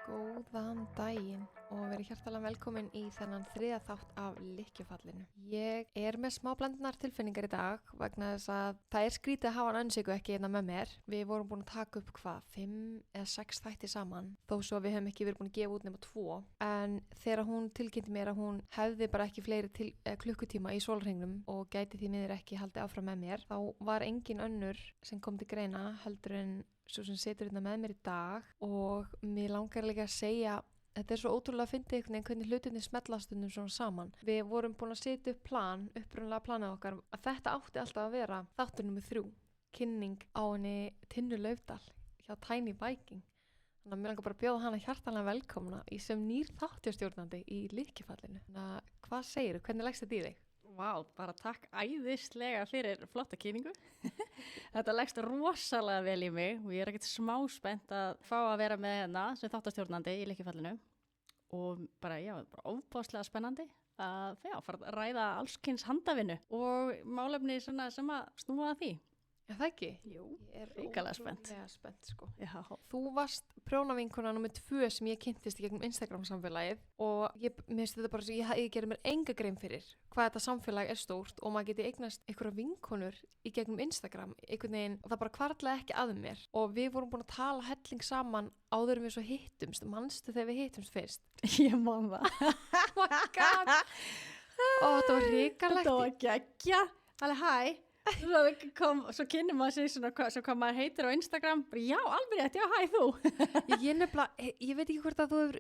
Góðan daginn og verið hjartalega velkomin í þennan þriðja þátt af Lykkjufallinu. Ég er með smá blandnar tilfinningar í dag vegna þess að það er skrítið að hafa hann Önsiku ekki hérna með mér. Við vorum búin að taka upp 5 eða 6 þætti saman þó svo við höfum ekki verið búin að gefa út nema 2. En þegar hún tilkynnti mér að hún hefði bara ekki fleiri klukkutíma í sólarhringnum og gæti því miður ekki haldið áfram með mér, þá var engin önnur sem kom til greina heldur en svo sem situr hérna með mér í dag og mér langar líka að segja þetta er svo ótrúlega að fyndi einhvern veginn hvernig hlutinni smellast stundum svona saman. Við vorum búin að setja upp upprunalega planið okkar að þetta átti alltaf að vera þáttur númer 3, kynning á henni Tinnu Laufdal hjá Tiny Viking. Þannig að mér langar bara að bjóða hana hjartanlega velkomna í sem nýr þáttastjórnandi í Lykkjufallinu. Þannig að hvað segirðu, hvernig leggst þetta í þig? Vá, bara takk æðislega fyrir flotta kynningu. Þetta leggst rosalega vel í mig og ég er ekkert smá spennt að fá að vera með hérna sem þáttastjórnandi í Lykkjufallinu og bara, bara ofboðslega spennandi að fara að ræða allskyns handavinnu og málefni sem að snúa að því. Er það ekki? Jú, ég er hrikalega spennt. Sko. Já. Þú varst prjónavinkona númer 2 sem ég kynntist í gegnum Instagram samfélagið og mér finnst þetta bara svo, ég gerir mér enga grein fyrir hvað þetta samfélag er stórt og maður geti eignast einhverja vinkonur í gegnum Instagram, einhvern veginn, og það bara hvarflaði ekki að mér og við vorum búin að tala helling saman áður en við svo hittumst, manstu þegar við hittumst fyrst? Ég man það. Oh my god! Ó, þetta var hrikalegt. Þetta var geggja. Alveg hæ. Svo kynnum maður sig svona hvað maður heitir á Instagram. Já, alveg rétt, já, hæ þú. ég veit ekki hvort að þú hefur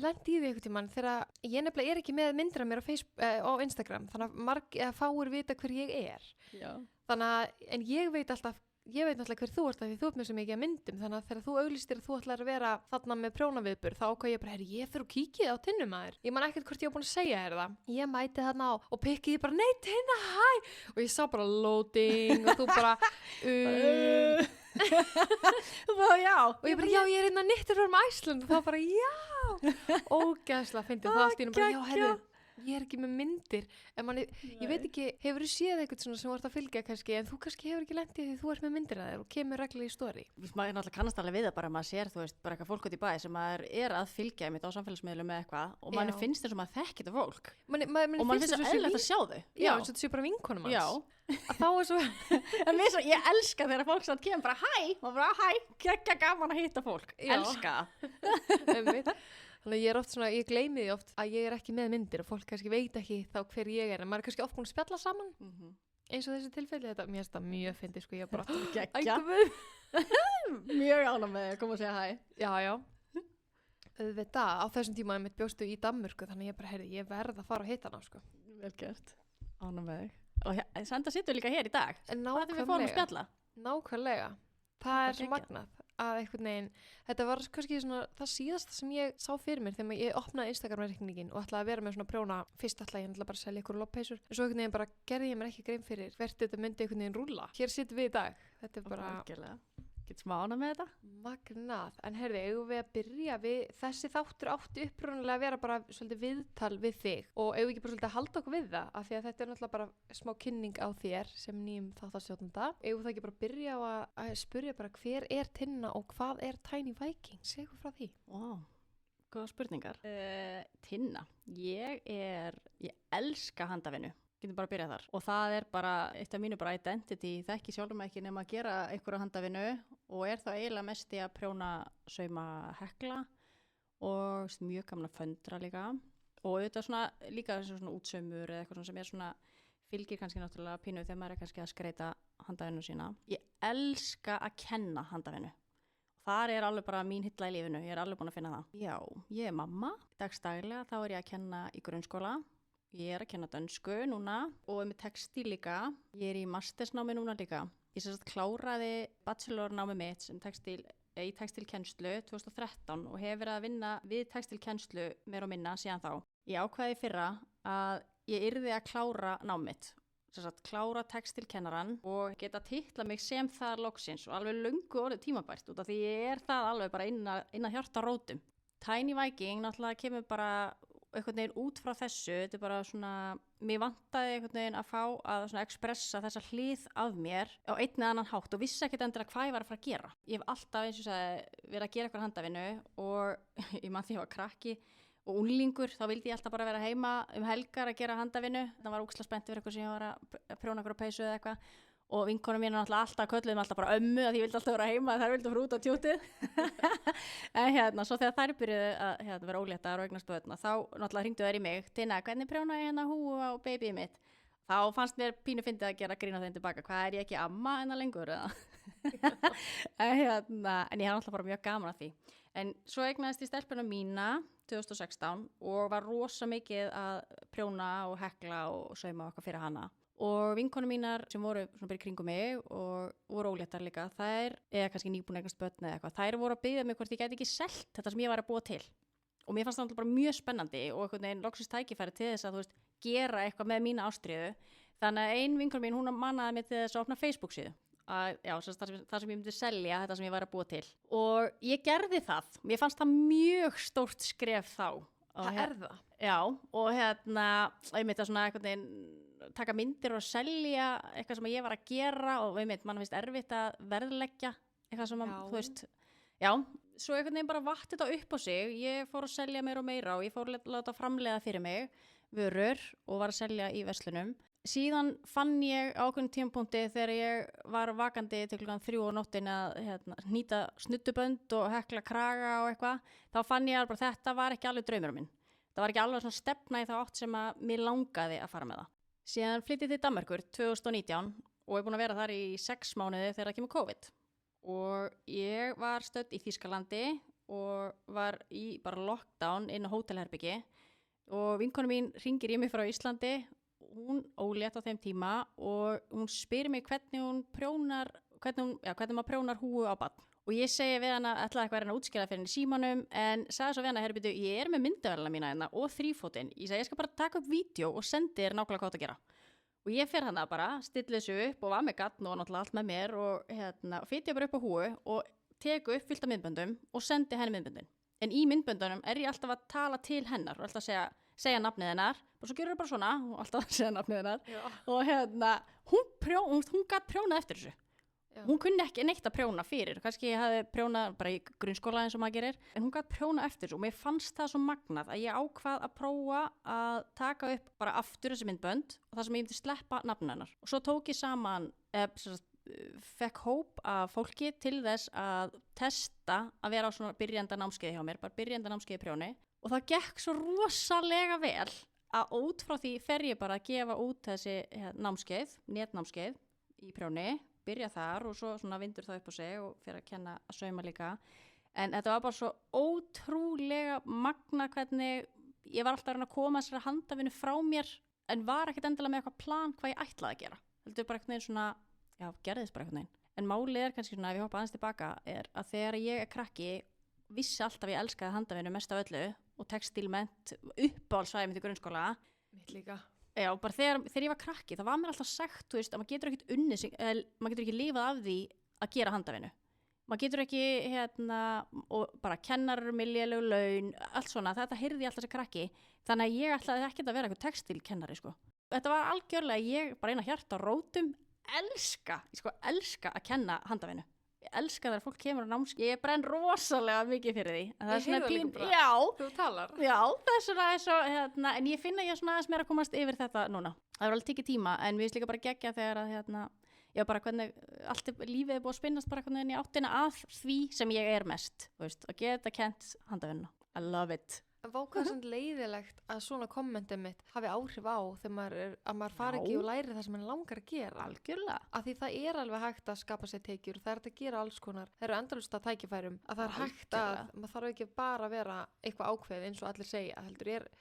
lent í því einhvern tímann þegar ég nefnilega er ekki með myndir af mér á Instagram, þannig að fáir vita hver ég er. Já. Þannig að, en ég veit náttúrulega hver þú ert af því þú ert með svo mikið að myndum, þannig að þegar þú auglýstir að þú ætlar að vera þarna með prjónaviðburð, þá ákvað ég bara, ég fyrir og kíkið á Tinnu maður. Ég man ekkert hvort ég var búin að segja þér það. Ég mæti þarna á og pikkiði bara, nei Tinna, hæ! Og ég sá bara loading og þú bara, Já. Og ég bara, já, ég er inn að Knitted from Iceland og þá bara, já! Ógeðslega fyndið og þá allt í einu bara, já, heyrðu, ég er ekki með myndir en ég veit ekki, hefur þú séð eitthvað svona sem þú ert að fylgja kannski en þú kannski hefur ekki lent í því þú ert með myndir að þér og kemur reglulega í story. Maður náttúrulega kannast alveg við það bara að maður sér, þú veist, bara eitthvað fólk út í bæ sem maður er að fylgja einmitt á samfélagsmiðlum með eitthvað og maður finnst þess að maður þekki þetta fólk og maður finnst þess að eðlilegt að sjá þau. Já, eins og þetta sé bara vinkonum hans. Já. Að þá er svo En ég elska þegar fólk samt kemur bara hæ og bara hæ, geggja gaman að hitta fólk. Elska. Þannig ég er oft svona, ég gleymi því oft að ég er ekki með myndir og fólk kannski veit ekki þá hver ég er en maður er kannski oft búin að spjalla saman eins og þessi tilfelli, mér finnst það mjög fyndið sko, ég bara, geggja. Mjög ánægð með að koma og segja hæ. Já. Auðvitað, á þessum tíma mitt bjóstu í Danmörku þannig ég bara, heyrði, ég verð að fara að hitta hana sko. Vel gert, ánægð með þig. Og Sandra situr líka hér í dag. Nákvæmlega. Það er við fórum að spjalla. Nákvæmlega. Það er svo magnað að einhvern veginn, þetta var kannski svona það síðasta sem ég sá fyrir mér þegar ég opnaði Instagram-reikningin og ætlaði að vera með svona prjóna, fyrst ætlaði ég bara að selja ykkur loppeysur, en svo einhvern veginn bara gerði ég mér ekki grein fyrir hvert þetta myndi einhvern veginn rúlla. Hér situm við í dag, þetta er bara Get smá ánægð með þetta? Magnað, en heyrði, eigum við að byrja við, þessi þáttur átti upprunalega að vera bara svolítið viðtal við þig og eigum við ekki bara svolítið að halda okkur við það af því að þetta er náttúrulega bara smá kynning á þér sem nýjum þáttastjórnanda. Eigum við það ekki bara að byrja á að spyrja bara hver er Tinna og hvað er Tiny Viking? Segðu frá því. Vá, góða spurningar. Tinna, ég elska handavinnu. Getum bara að byrja þar og það er bara eitt af mínu bara identity, þekki sjálfum ekki nema að gera einhverja handavinnu og er þá eiginlega mest í að prjóna, sauma, hekla og mjög gaman að föndra líka og auðvitað svona líka svona útsaumur eða eitthvað sem er svona fylgir kannski náttúrulega pínu þegar maður er kannski að skreita handavinnu sína. Ég elska að kenna handavinnu. Þar er alveg bara mín hilla í lífinu, ég er alveg búin að finna það. Já, ég er mamma, dagstaglega þá er ég að kenna í grunnskóla. Ég er að kenna dönsku núna og með textíl líka. Ég er í mastersnámi núna líka. Ég sem sagt kláraði bachelornámi mitt sem í textílkennslu 2013 og hef verið að vinna við textílkennslu meira og minna síðan þá. Ég ákveði fyrra að ég yrði að klára námið mitt. Sem sagt klára textílkennaran og geta titlað mig sem það loksins og alveg löngu orðið tímabært út af því ég er það alveg bara inn að hjarta rótum. Tiny Viking náttúrulega kemur bara einhvern veginn út frá þessu, þetta bara svona, mér vantaði einhvern veginn að fá að svona expressa þessa hlið af mér á einn eða annan hátt og vissi ekkert endilega hvað ég var að fara að gera. Ég hef alltaf, eins og sagði, verið að gera eitthvað handavinnu og ég man því ég var krakki og unglingur, þá vildi ég alltaf bara vera heima helgar að gera handavinnu. Það var ógeðslega spennt fyrir eitthvað sem ég var að prjóna eitthvað peysu eða eitthvað. Og vinkonum mín náttúrulega alltaf kölluðum alltaf bara ömmu að ég vildi alltaf vera heima, þær vildi fara út á tjútið. En svo þegar þær byrjuðu að vera óléttar og eignast börn, þá náttúrulega hringdu þær í mig, Tinna, hvernig prjóna ég húu á babyið mitt? Þá fannst mér pínu fyndið að gera grín á þeim tilbaka, hvað er ég ekki amma lengur? En ég hafði náttúrulega bara mjög gaman að því. En svo eignaðist ég stelpuna mína 2016 og var rosa mikið að prjóna og hekla og sauma okkar fyrir hana. Og vinkonum mínar sem voru svona byrja kringum mig og voru óléttar líka, þær, eða kannski nýbúin eignast börn eða eitthvað, þær voru að biðja mig hvort ég gæti ekki selt þetta sem ég var að búa til. Og mér fannst það bara mjög spennandi og einhvern veginn loksins tækifæri til þess að, gera eitthvað með mína ástríðu. Þannig að ein vinkonum mín, hún mannaði mig til þess að opna Facebook-síðu. Það sem ég myndi selja, þetta sem ég var að búa til. Og ég gerði það. Mér fannst það mjög stórt skref þá. Það er það? Já, og ég myndi að svona einhvern veginn taka myndir og selja eitthvað sem ég var að gera og mann finnst erfitt að verðleggja eitthvað sem svo einhvern veginn bara vatt þetta upp á sig. Ég fór að selja meira og meira og ég fór að láta framleiða fyrir mig vörur og var að selja í verslunum. Síðan fann ég á ákveðnum tímapunkti þegar ég var vakandi til klukkan 3 á nóttin að hnýta snuddubönd og hekla kraga og eitthvað, þá fann ég bara þetta var ekki alveg draumur minn. Það var ekki alveg svona stefna í þá átt sem að mér langaði að fara með það. Síðan flyttið til Danmerkur 2019 og er búin að vera þar í 6 mánuði þegar það kemur COVID. Og ég var stödd í Þýskalandi og var í bara lockdown inn á hótelherbyggi og vinkonu mín hringir í mig frá Íslandi, hún ólétt á þeim tíma og hún spyr mig hvernig maður prjónar húu á barn. Og ég segi við hana, ætlaði eitthvað að reyna að útskýra fyrir henni í símanum, en sagði svo við hana, herru, ég er með myndavélina mína hérna og þrífótinn. Ég segi, ég skal bara taka upp vídeo og sendi þér nákvæmlega hvað að gera. Og ég fer hana bara, stilli þessu upp og var með gatn og náttúrulega allt með mér og fytti bara upp á húu og teku upp fullt af myndböndum og sendi henni myndböndin. En í myndböndunum er ég alltaf að tala til hennar og alltaf segja nafnið hennar og svo gerur bara svona og alltaf að segja nafnið hennar. Já. Og hún gat prjónað eftir þessu. Já. Hún kunni ekki neitt að prjóna fyrir, kannski ég hafði prjónað bara í grunnskóla eins og maður gerir, en hún gat prjóna eftir þessu og mér fannst það svo magnað að ég ákvað að prófa að taka upp bara aftur þessi myndbönd og það sem ég myndi sleppa nafnið hennar. Og svo tók ég saman, fekk hóp af fólki til þess að testa að vera á svona byrjanda námskeiði hjá mér, bara byrjanda námskeiði prjóni og það gekk svo rosalega vel að út frá því fer ég bara að gefa út þessi námskeið, netnámskeið í prjóni, byrja þar og svo svona vindur það upp á sig og fyrir að kenna að sauma líka. En þetta var bara svo ótrúlega magna hvernig ég var alltaf að reyna að koma þessari handavinnu frá mér en var ekkert endilega með eitthvað plan hvað ég ætlaði að gera. Heldur bara eitthvað svona, gerðist bara eitthvað. En málið er kannski svona, ef ég hoppa aðeins tilbaka, er að þegar ég er krakki, vissi alltaf ég elskaði handavinnu mest af öllu og textílmennt uppáhaldsvæði mitt í grunnskóla. Mitt líka. Já, bara þegar ég var krakki, það var mér alltaf sagt, að maður getur ekkert unnið sig, maður getur ekki lifað af því að gera handavinnu. Maður getur ekki, og bara kennarar, léleg laun, allt svona, þetta heyrði ég alltaf sem krakki, þannig að ég ætlaði ekkert að vera eitthvað textílkennari, sko. Þetta var algjörlega, ég bara eina hjarta á rótum, elska að kenna handavinnu. Ég elska þegar fólk kemur á námskeið, ég brenn rosalega mikið fyrir því. Ég heyrði líka bara, já, þú talar. Já, það er svona eins og, en ég finna ég svona aðeins meira að komast yfir þetta núna. Það var alveg tekið tíma, en við líka bara geggja þegar að, bara hvernig allt lífið er búið að spinnast bara hvernig í áttina að því sem ég er mest, að geta kennt handavinnuna. I love it. En hvað er leiðilegt að svona kommentið mitt hafi áhrif á þegar maður fari ekki og læri það sem maður langar að gera. Algjörlega. Af því það er alveg hægt að skapa sér tekjur, það er hægt að gera alls konar, það eru endalaust að tækifærum, að það er hægt að, maður þarf ekki bara að vera eitthvað ákveð eins og allir segja,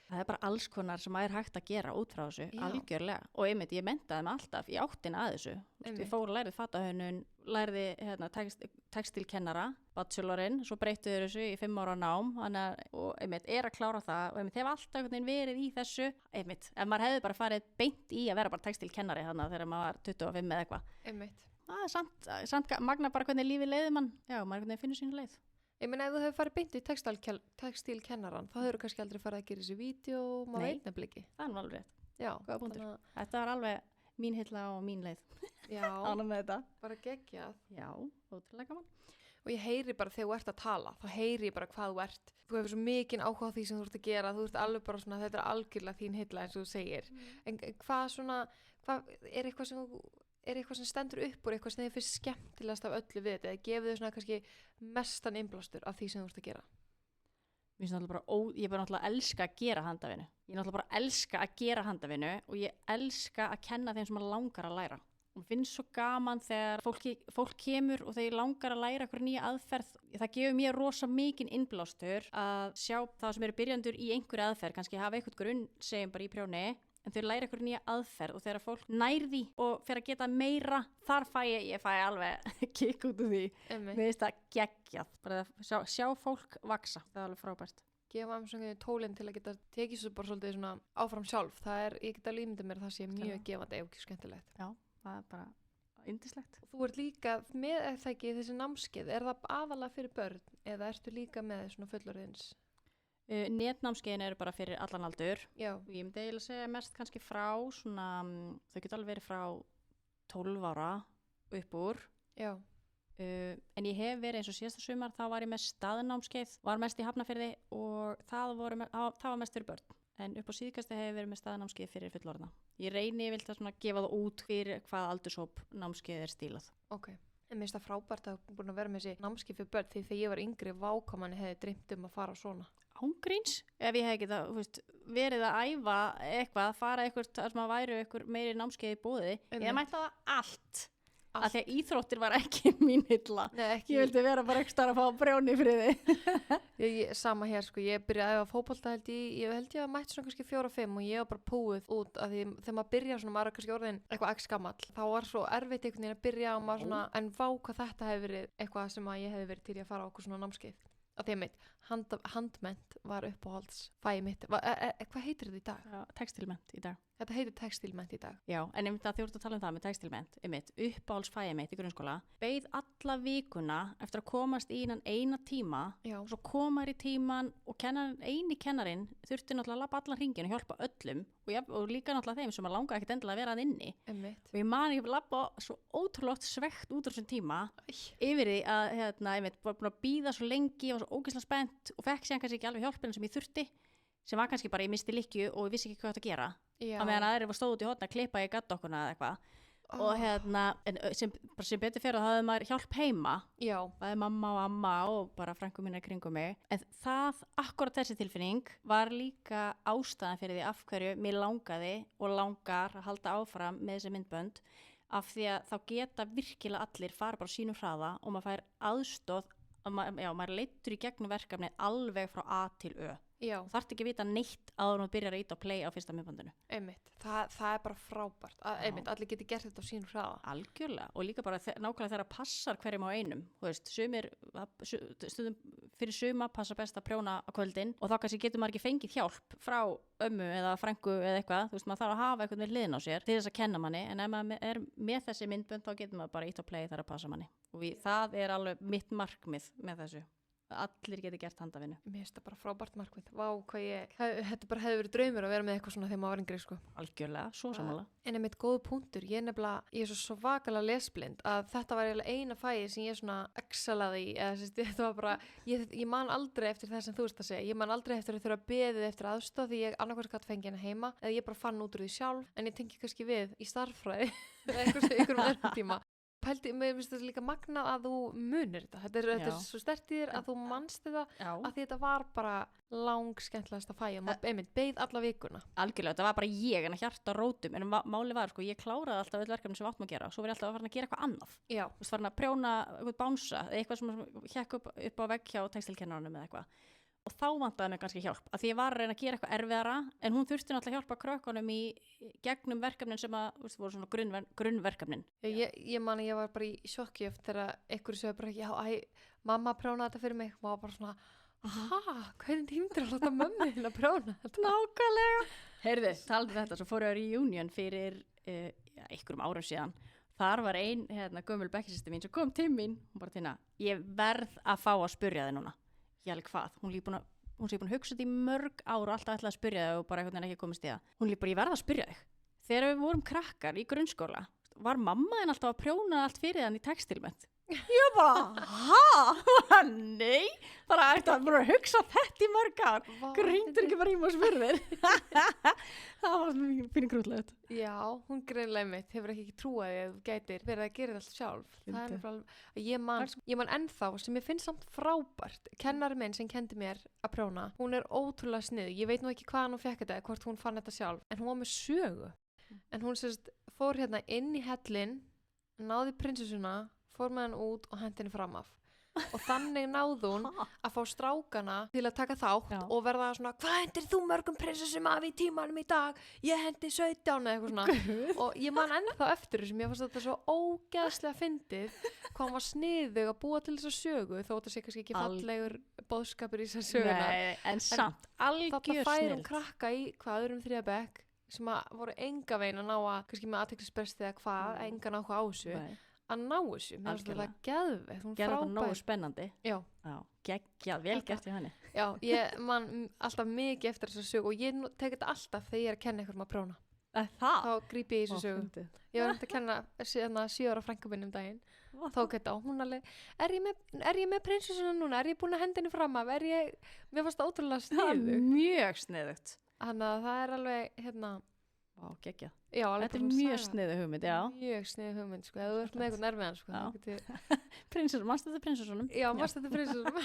Það er bara alls konar sem maður er hægt að gera út frá þessu, algjörlega. Og ég menntaði mig alltaf í áttina að þessu. Ég fór og lærði fatahönnun, lærði textílkennara, bachelorinn, svo breyttu þau þessu í 5 ára nám, og er að klára það og hef alltaf verið í þessu, ef maður hefði bara farið beint í að vera bara textílkennari þegar maður var 25 eða eitthvað. Það er samt magna bara hvernig lífið leiði mann, maður finnur sína leið. Ég meina ef þú hefur farið beint í textílkennaran, þá hefur kannski aldrei farið að gera þessi vídeo, maður Nei. veit nefnilega ekki. Það er nú alveg rétt. Já, Góða punktur. þannig að- Þetta var alveg mín hilla og mín leið. já, Ánum með þetta. bara geggjað. Já, ótrúlega gaman. Og ég heyri bara þegar þú ert að tala, þá heyri ég bara hvað þú ert. Þú hefur svo mikinn áhuga á því sem þú ert að gera, þú ert alveg bara svona, þetta er algjörlega þín hilla eins og þú segir. En hvað svona, er eitthvað sem stendur upp úr, eitthvað sem þið finnst skemmtilegast af öllu við þetta, eða gefur þið svona kannski mestan innblástur af því sem þú ert að gera? Mér finnst náttúrulega bara, ég er bara náttúrulega elska að gera handavinnu. Ég er náttúrulega bara elska að gera handavinnu og ég elska að kenna þeim sem að langar að læra. Og mér finnst svo gaman þegar fólk kemur og þeir langar að læra eitthvað nýja aðferð. Það gefur mér rosa mikinn innblástur að sjá það sem eru byrjandur í einhverju aðferð, kannski hafa eitthvað grunn, segjum bara í prjóni, en þau læra eitthvað nýja aðferð og þegar fólk nærði og fer að geta meira, þar ég fæ alveg kikk út úr því. Mér finnst það geggjað, bara að sjá fólk vaksa, það er alveg frábært. Gefa svona tólinn til að geta tekið svo bara svolítið svona áfram sjálf. Ég get alveg ímyndað mér að það sé mjög gefandi og skemmtilegt. Já, það er bara yndislegt. Þú ert líka með, ef það ekki, þessi námskeið, er það aðalega fyrir börn eða ertu líka með svona fullorðins? Netnámskeiðin eru bara fyrir allan aldur. Já. Og ég myndi eiginlega segja mest kannski frá svona, þau geta alveg verið frá 12 ára upp úr. Já. En ég hef verið eins og síðasta sumar, þá var ég með staðnámskeið, var mest í Hafnarfirði og það var mest fyrir börn. En upp á síðkasti hef ég verið með staðnámskeið fyrir fullorðna. Ég reyni vilt að svona gefa það út fyrir hvað aldurshóp námskeið er stílað. Ok. En mér finnst það frábært að búin að vera með þessi námskeið fyrir börn, því þegar ég var yngri vákamanni hefði dreymt að fara svona. Ángríns? Ef ég hef ekki það, verið að æfa eitthvað, fara eitthvað sem að væru eitthvað meiri námskeið í boði, ég mætti það allt. Af því að íþróttir var ekki mín hilla. Nei, ekki. Ég vildi vera bara ekki starf að fá brjóni friði. Sama hér, sko, ég byrjaði að æfa fótbolta ég held ég að mætti svona kannski 4-5 og ég var bara púið út af því þegar maður byrjar svona, maður er kannski orðin eitthvað x gamall, þá var svo erfitt einhvern veginn að byrja og maður svona, en vá hvað þetta hefði verið eitthvað sem að ég hefði verið til að fara á okkur svona námskeið. Að því að mitt, handmennt var uppáhalds fæði mitt. Hvað heitir þetta í dag? Já, textilmennt í dag. Þetta heitir textilmennt í dag. Já, en einmitt að þjórt að tala um það með textilmennt, uppáhalds fæði mitt í grunnskóla, beið alla vikuna eftir að komast í innan eina tíma. Já. Og svo komar í tíman og kennarinn þurfti náttúrulega að labba allan hringin og hjálpa öllum og líka náttúrulega þeim sem að langa ekkert endilega að vera að inni. Einmitt. Og ég man ég labba svo ótrúlega svegt út úr þessum tíma yfir því að var búin að bíða svo lengi og svo ógeðslega spennt og fekk sér kannski ekki alveg hjálpina sem ég þurfti, sem var kannski bara ég misti lykkju og ég vissi ekki hvað þetta að gera. Já. Að meðan aðrir var stóð út í hotna að klippa í gaddokkuna eða eitthvað. Og en sem betur fyrir að það hefði maður hjálp heima. Já. Það er mamma og amma og bara frænku mínar kringum mig. En akkurat þessi tilfinning var líka ástæðan fyrir því af hverju mér langaði og langar að halda áfram með þessi myndbönd, af því að þá geta virkilega allir fara bara á sínum hraða og maður fær aðstoð, maður leittur í gegnum verkefni alveg frá A til Ö. Já. Þú þarft ekki að vita neitt áður en þú byrjar að íta á play á fyrsta myndbandinu. Einmitt, það er bara frábært. Einmitt, allir geti gert þetta á sínum hraða. Algjörlega, og líka bara nákvæmlega þegar það passar hverjum á einum. Þú veist, stundum fyrir suma passa best að prjóna á kvöldin og þá kannski getur maður ekki fengið hjálp frá ömmu eða frængu eða eitthvað. Þú veist, maður þarf að hafa eitthvað með hliðin á sér til þess að kenna manni, en ef maður er með þessi myndbönd þá getur maður bara íta á play þegar það passa manni. Og það er alveg mitt markmið með þessu. Allir geti gert handavinnu. Mér finnst það bara frábært markmið. Vá, þetta bara hefði verið draumur að vera með eitthvað svona þegar maður var yngri, sko. Algjörlega, svo samanlega. En einmitt góð punktur, ég er svo svakalega lesblind að þetta var eiginlega eina fæði sem ég svona excelaði í, eða þetta var bara, ég man aldrei eftir það sem þú veist að segja, ég man aldrei eftir að þurfa að beðið eftir aðstoð því ég annarkvæmst gat fengið hérna heima, eða ég bara fann út úr því sjálf, en ég tengi kannski við í starffræði einhverjum öðrum tíma. Mér finnst þetta líka magnað að þú munir þetta. Þetta er svo sterkt í þér að þú manst þetta að því þetta var bara skemmtilegast að fæja. Maður beið alla vikuna. Algjörlega, þetta var bara ég en að hjarta rótum. En máli var, ég kláraði alltaf öll verkefni sem við áttum að gera. Svo var ég alltaf að fara að gera eitthvað annað. Já. Þú veist, farin að prjóna, eitthvað bánsa, eitthvað sem hékk upp á vegg hjá textilkennaranum eða eitthvað. Og þá vantaði mig kannski hjálp, að því ég var að reyna að gera eitthvað erfiðara, en hún þurfti náttúrulega hjálpa krökkunum í gegnum verkefnin sem voru svona grunnverkefnin. Ég man að ég var bara í sjokki eftir að einhverju sögur bara, mamma prjónaði þetta fyrir mig, og maður bara svona, hvernig tímdur að láta mömmu þín að prjóna þetta? Nákvæmlega. Heyrðu, talandi þetta, svo fóru ég á reunion fyrir einhverjum árum síðan. þar var ein gömul bekkjarsystir mín sem kom til mín, hún bara Tinna, ég verð að fá að spyrja þig núna. Ég alveg hvað, hún sé búin að hugsa þetta í mörg ár og alltaf ætlaði að spyrja þig og bara einhvern veginn ekki komist í það. Hún líka bara, ég verð að spyrja þig. Þegar við vorum krakkar í grunnskóla, var mamma þín alltaf að prjóna allt fyrir hann í textilmennt? Ég bara, nei, bara að hugsa þetta í mörg ár, gríndur ekki bara í maður spurðir. Það var fyrir grútlegt. Já, hún greinlega mitt hefur ekki trúað því að þú gætir verið að gera þetta allt sjálf. Það er nefnilega, ég man ennþá sem ég finnst samt frábært. Kennari minn sem kendi mér að prjóna, hún er ótrúlega snið. Ég veit nú ekki hvaðan hún fekk þetta, hvort hún fann þetta sjálf, en hún var með sögu. En hún fór inn í hellinn, náði prinsessuna, fór með hann út og hendi henni fram af. Og þannig náði hún að fá strákana til að taka þátt og verða svona, hvað hendir þú mörgum prinsessum af í tímanum í dag? Ég hendi 17 eða eitthvað svona. Og ég man ennþá eftir þessum, ég fannst þetta svo ógeðslega fyndið hvað hann var sniðug að búa til þessa sögu, þó þetta sé kannski ekki fallegur boðskapur í þessa söguna. Nei, en samt, algjör snill. Þetta færum krakka í öðrum 3. bekk sem að voru enga veginn að ná að, kannski með athyglisbresti eða hvað, enga ná hvað á þessu. Að ná þessu, mér finnst þetta geðveikt, hún gerði þetta nógu spennandi. Já. Geggjað, vel gert í henni. Já, ég man alltaf mikið eftir þessu sögu og ég tek þetta alltaf þegar ég er að kenna einhverjum að prjóna. Það? Þá grípi ég í þessu sögu. Ég var að kenna 7 ára frænku minni daginn. Tók þetta og hún alveg, er ég með prinsessuna núna? Er ég búin að henda henni fram af? Mér fannst það ótrúlega sniðugt. Mjög sniðugt. Þannig að það er alveg, Vá, geggjað. Já, þetta er mjög sniðu hugmynd, já. Mjög sniðu hugmynd, sko. Ef þú ert með eitthvað nerviðan, sko. Prinsessur, mannstu þetta prinsessunum? Já, mannstu þetta prinsessunum.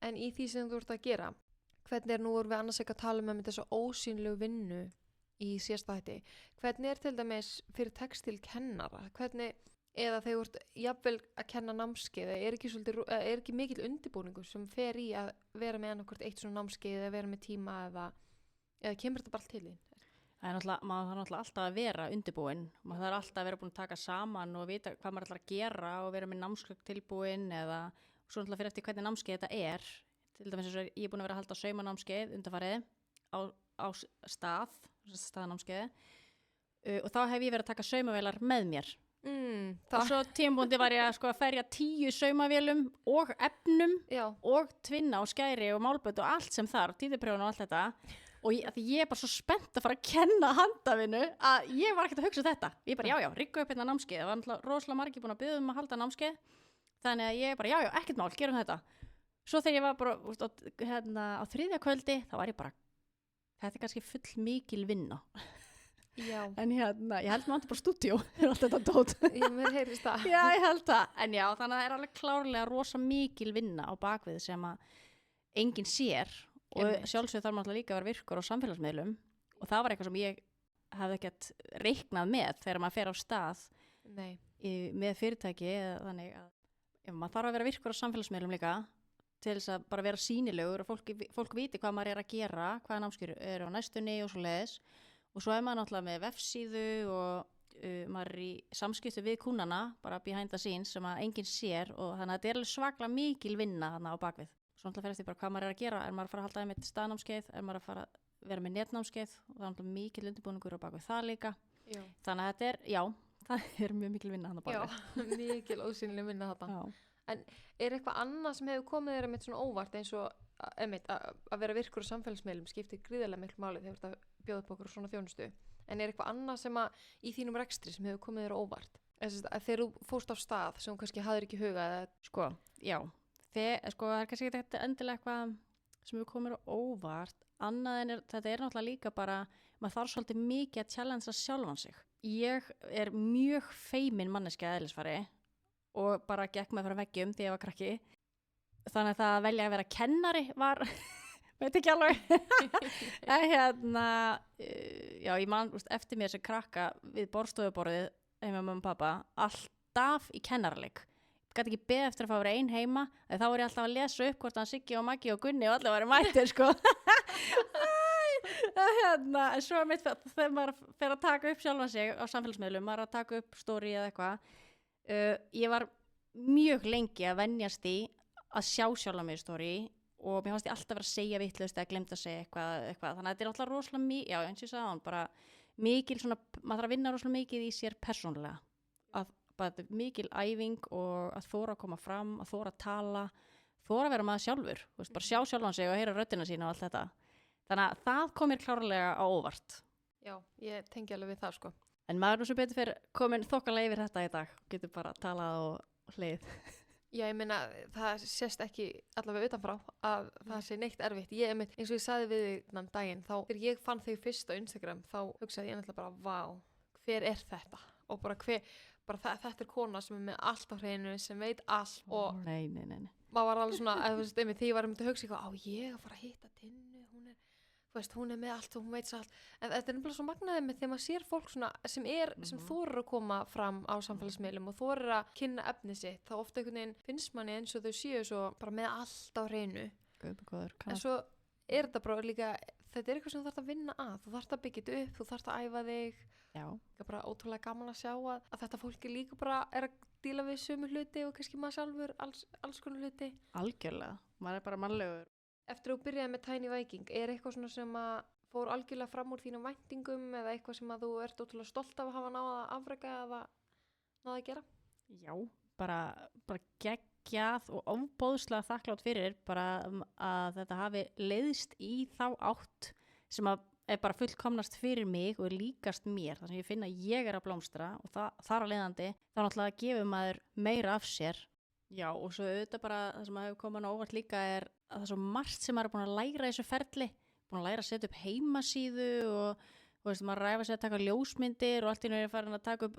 En í því sem þú ert að gera, hvernig nú vorum við annars ekki að tala um þessu ósýnlegu vinnu í síðasta þætti. Hvernig til dæmis fyrir textilkennara? Hvernig, eða þegar þú ert jafnvel að kenna námskeið, er ekki mikill undirbúningur sem fer í að vera með annað hvort eitt svona námskeið eða vera með tíma eða kemur þetta bara allt til þín? Maður þarf náttúrulega alltaf að vera undirbúinn, maður þarf alltaf að vera búin að taka saman og vita hvað maður ætlar að gera og vera með námskeið tilbúinn eða svo náttúrulega fyrir eftir hvernig námskeið þetta er. Til dæmis eins og ég er búin að vera að halda saumanámskeið undanfarið á staðnámskeið og þá hef ég verið að taka saumavélar með mér. Og svo tímabúndi var ég að ferja 10 saumavélum og efnum og tvinna og skæri og málbönd og allt sem þarf, tíðuprjónu og allt þetta. Og ég er bara svo spennt að fara að kenna handafinu að ég var ekkert að hugsa þetta. Ég bara, rigga upp hérna námskeið. Það var náttúrulega rosalega margir búin að biðja að halda námskeið. Þannig að ég bara, ekkert mál, gerum þetta. Svo þegar ég var bara á 3. kvöldi, þá var ég bara, þetta er kannski full mikil vinna. Já. En ég held maður bara stúdíó fyrir allt þetta dót. Mér heyrist það. Já, ég held það. En já, þannig að það er alveg klárlega rosa mikil vinna á bakvið sem að enginn sér. Og sjálfsög þarf maður líka að vera virkur á samfélagsmiðlum og það var eitthvað sem ég hefði ekkert reiknað með þegar maður fer á stað með fyrirtæki eða þannig að maður þarf að vera virkur á samfélagsmiðlum líka til þess að bara vera sýnilegur og fólk viti hvað maður er að gera, hvaða námskeið eru á næstunni og svo leiðis og svo er maður náttúrulega með vefsíðu og maður er í samskiptu við kúnnana bara behind the scenes sem að enginn sér og þannig að þetta er alveg svaklega mikil vinna þarna á bakvið. Svo náttúrulega fer eftir bara hvað maður er að gera, er maður að fara að halda með staðnámskeið, er maður að fara að vera með netnámskeið og það er náttúrulega mikil undirbúningur á bakvið það líka. Já. Þannig að þetta er, það er mjög mikil vinna þarna bakvið. Já, mikil ósýnileg vinna þarna. En er eitthvað annað sem hefur komið þér einmitt svona óvart eins og að vera virkur á samfélagsmiðlum skiptir gríðarlega miklu máli þegar þetta bjóða upp okkur svona þjónustu. En er eitthvað annað sem að í þínum rekstri sem hefur komið þér óvart? Þegar þú fórst á stað sem kannski hafðir ekki hugað eða... það er kannski ekki endilega eitthvað sem við komum óvart annað en þetta er náttúrulega líka bara maður þarf svolítið mikið að challengea sjálfan sig. Ég er mjög feimin manneskja eðlisfari og bara gekk með frá veggjum þegar ég var krakki þannig að það að velja að vera kennari var veit ekki alveg ég man eftir mér sem krakka við borðstofuborðið heima með mamma og pappa alltaf í kennaraleik gæti ekki beðið eftir að fá að vera ein heima þá var ég alltaf að lesa upp hvort hann Siggi og Maggi og Gunni og allir væri mættir sko en svo mitt þegar maður fer að taka upp sjálfan sig á samfélagsmiðlum, maður að taka upp story eða eitthvað ég var mjög lengi að venjast í að sjá sjálfan mig story og mér fannst ég alltaf vera að segja vitlaust eða glemt að segja eitthvað þannig að þetta er alltaf rosalega eins og ég sagði hann bara mikil svona, maður þarf að vinna rosalega mikið í sér persónulega, að bara þetta er mikil æfing og að þóra að koma fram, að þóra að tala, þóra að vera maður sjálfur, þú veist, bara sjá sjálfan sig og heyra röddina sína og allt þetta. Þannig að það kom mér klárlega á óvart. Já, ég tengi alveg við það sko. En maður nú sem betur fyrir komin þokkalega yfir þetta í dag, getur bara talað og hleið. Já, ég meina, það sést ekki allavega utanfrá að það sé neitt erfitt. Ég, eins og ég sagði við þig þann daginn, þá þegar ég fann þig fyrst á Instagram, þá hugsaði ég náttúrulega bara, vá, hver er þetta? Og bara þetta er kona sem er með allt á hreinu, sem veit allt og Nei. maður var alveg svona, þú veist, því ég var að hugsa eitthvað, á ég að fara að hitta Tinnu, hún er með allt og hún veit allt, en þetta er nefnilega svo magnaðið með þegar maður sér fólk svona sem þorir að koma fram á samfélagsmiðlum og þorir að kynna efni sitt, þá ofta einhvern veginn finnst manni eins og þau séu svo bara með allt á hreinu, en svo er þetta bara líka, þetta er eitthvað sem þú þarft að vinna að, þú þarft að byggja þetta upp, þú þarft að æfa þig. Já. Það er bara ótrúlega gaman að sjá að þetta fólki líka bara er að díla við sömu hluti og kannski maður sjálfur alls konar hluti. Algjörlega, maður er bara mannlegur. Eftir að þú byrjaði með Tiny Viking, er eitthvað svona sem að fór algjörlega fram úr þínum væntingum eða eitthvað sem að þú ert ótrúlega stolt af að hafa náða að afreka eða náða að gera? Já, bara geggjað og ofboðslega þakklátt fyrir bara að þetta hafi leiðst í þá átt sem að er bara fullkomnast fyrir mig og líkast mér, þar sem ég finna að ég er að blómstra og þar að leiðandi, þá náttúrulega gefur maður meira af sér. Já, og svo auðvitað bara það sem að hefur komið á óvart líka er að það er svo margt sem maður er búin að læra í þessu ferli, búin að læra að setja upp heimasíðu og veist, maður ræfa sig að taka ljósmyndir og allt í einu er farin að taka upp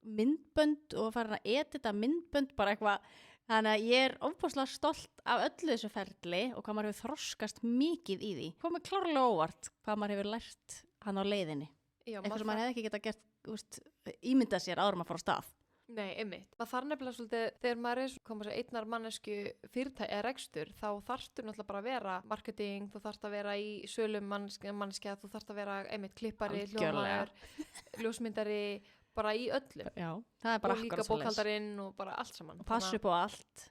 myndbönd og farin að edita myndbönd, bara eitthvað. Þannig að ég er ofboðslega stolt af öllu þessu ferli og hvað maður hefur þroskast mikið í því. Komið klárlega óvart hvað maður hefur lært hann á leiðinni. Já, eitthvað sem maður hefði ekki getað gert, ímyndað sér áður maður fór á stað. Nei, einmitt. Það þarf nefnilega svolítið, þegar maður er einnar mannesku fyrirtæki eða rekstur, þá þarftu náttúrulega bara að vera marketing, þú þarft að vera í sölum manneskja, þú þarft að vera einmitt klippari, hljómaður, ljósmyndari, bara í öllu. Já, það er bara og líka bókhaldarinn og bara allt saman. Passu upp á allt.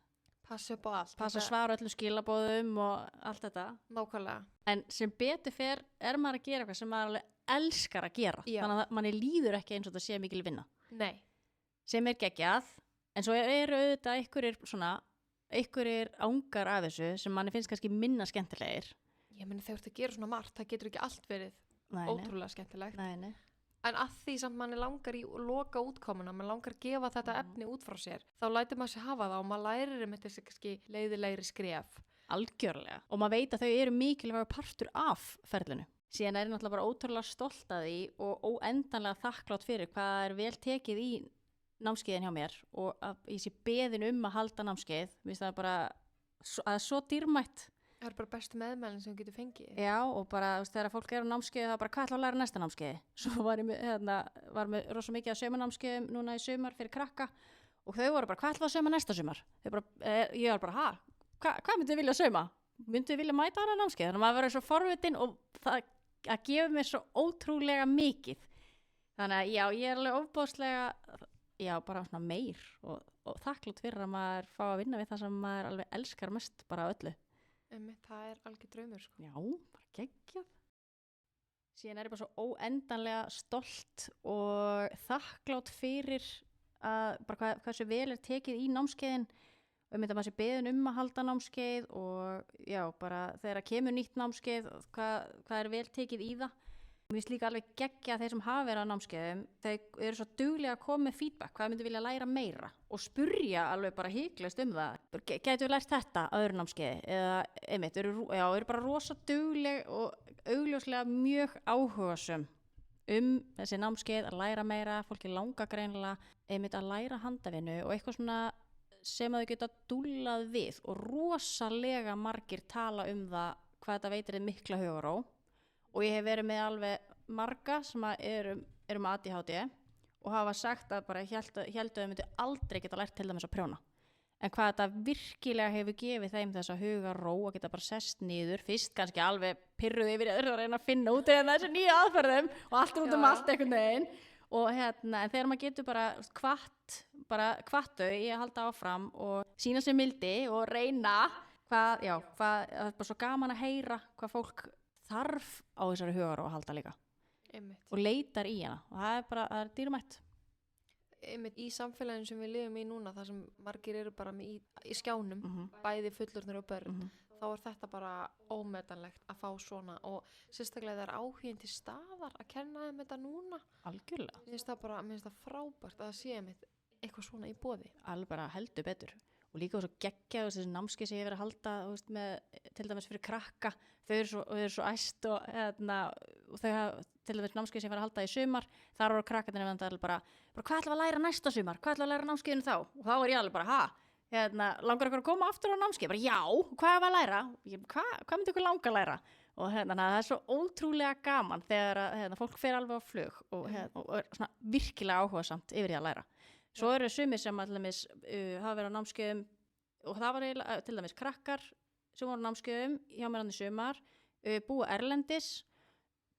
Passa að svara öllu skilabóðum og allt þetta. Nákvæmlega. En sem betur fer er maður að gera eitthvað sem maður alveg elskar að gera. Já. Þannig að manni líður ekki eins og það sé mikil vinna. Nei. Sem er geggjað, en svo eru auðvitað einhverjir ángar af þessu sem manni finnst kannski minna skemmtilegir. Ég meni þegar þú ert að gera svona margt, það getur ekki allt verið ótrúlega skemmtilegt. Nei. En að því samt manni langar í loka útkomuna, mann langar að gefa þetta efni út frá sér, þá lætur maður sér hafa það og maður lærir með þessi kannski leiðilegri skref. Algjörlega. Og maður veit að þau eru mikilvægur partur af ferlinu. Síðan er ég náttúrulega bara ótrúlega stolt að því og óendanlega þakklátt fyrir hvað er vel tekið í námskeiðin hjá mér og að ég sé beðin að halda námskeið. Mér finnst það bara að svo dýrmætt. Það er bara bestu meðmælinn sem þú getur fengið. Já, og bara þegar fólk er á námskeiði þá bara hvað ætla að læra næsta námskeiði. Svo var með rosa mikið að saumanámskeiðum núna í sumar fyrir krakka og þau voru bara hvað ætla að sauma næsta sumar. Ég var bara hvað myndið þið vilja sauma? Myndið þið vilja mæta hana námskeið? Þannig að maður verður svo forvitin og það að gefa mér svo ótrúlega mikið. Þannig að já, ég er alveg ofboðslega bara svona meir og þakklátt fyrir að maður fá að vinna við það sem maður alveg elskar mest bara öllu. Það er algjör draumur sko. Já, bara geggjað. Síðan er ég bara svo óendanlega stolt og þakklátt fyrir að bara hversu vel er tekið í námskeiðin og ég myndi að maður sé beðin að halda námskeið og já, bara þegar kemur nýtt námskeið, hvað er vel tekið í það. Mér finnst líka alveg geggja þeir sem hafa verið á námskeiðum, þeir eru svo duglega að koma með feedback, hvað myndi vilja læra meira og spurja alveg bara hiklaust það. Gætu við lært þetta á öðru námskeiði eða einmitt, eru bara rosa dugleg og augljóslega mjög áhugasöm þessi námskeið að læra meira, fólki langa greinilega einmitt að læra handavinnu og eitthvað svona sem að þau geta dúllað við og rosalega margir tala það hvað þetta veitir þið mikla hugaró. Og ég hef verið með alveg marga sem eru með ADHD og hafa sagt að bara héldu að þau myndi aldrei geta lært til dæmis að prjóna. En hvað þetta virkilega hefur gefið þeim þess að hugaró að geta bara sest niður, fyrst kannski alveg pirruð yfir að reyna að finna út eða þessu nýja aðferðum og allt út allt einhvern veginn. Og en þegar maður getur bara hvatt þau í að halda áfram og sýna sér mildi og reyna það er bara svo gaman að heyra hvað fólk þarf á þessari hugaró að halda líka. Einmitt. og leitar í hana og það er dýrmætt. Einmitt í samfélaginu sem við lifum í núna þar sem margir eru bara í skjánum, bæði fullorðnir og börn, þá er þetta bara ómetanlegt að fá svona og sérstaklega það er áhugin til staðar að kenna þeim þetta núna. Algjörlega. Mér finnst það frábært að það sé einmitt eitthvað svona í boði. Alveg bara heldur betur. Og líka svo geggja þessi námskeið sem ég hef verið að halda veist, með, til dæmis fyrir krakka, þau eru svo æst og þau hafa til dæmis námskeið sem ég hef verið að halda í sumar, þar voru krakkarnir bara hvað ætlum við að læra næsta sumar, hvað ætlum við að læra námskeiðinu þá? Og þá er ég alveg bara, langar ykkur að koma aftur á námskeið? Bara já, hvað er að læra? Hvað myndi ykkur langa að læra? Og það er svo ótrúlega gaman þegar fólk fer alveg á flug og er svona virkilega áhugasamt yfir því að læra. Svo eru sumir sem allir hafa verið á námskeiðum og það var til dæmis krakkar sem voru á námskeiðum hjá mér í sumar, búa erlendis,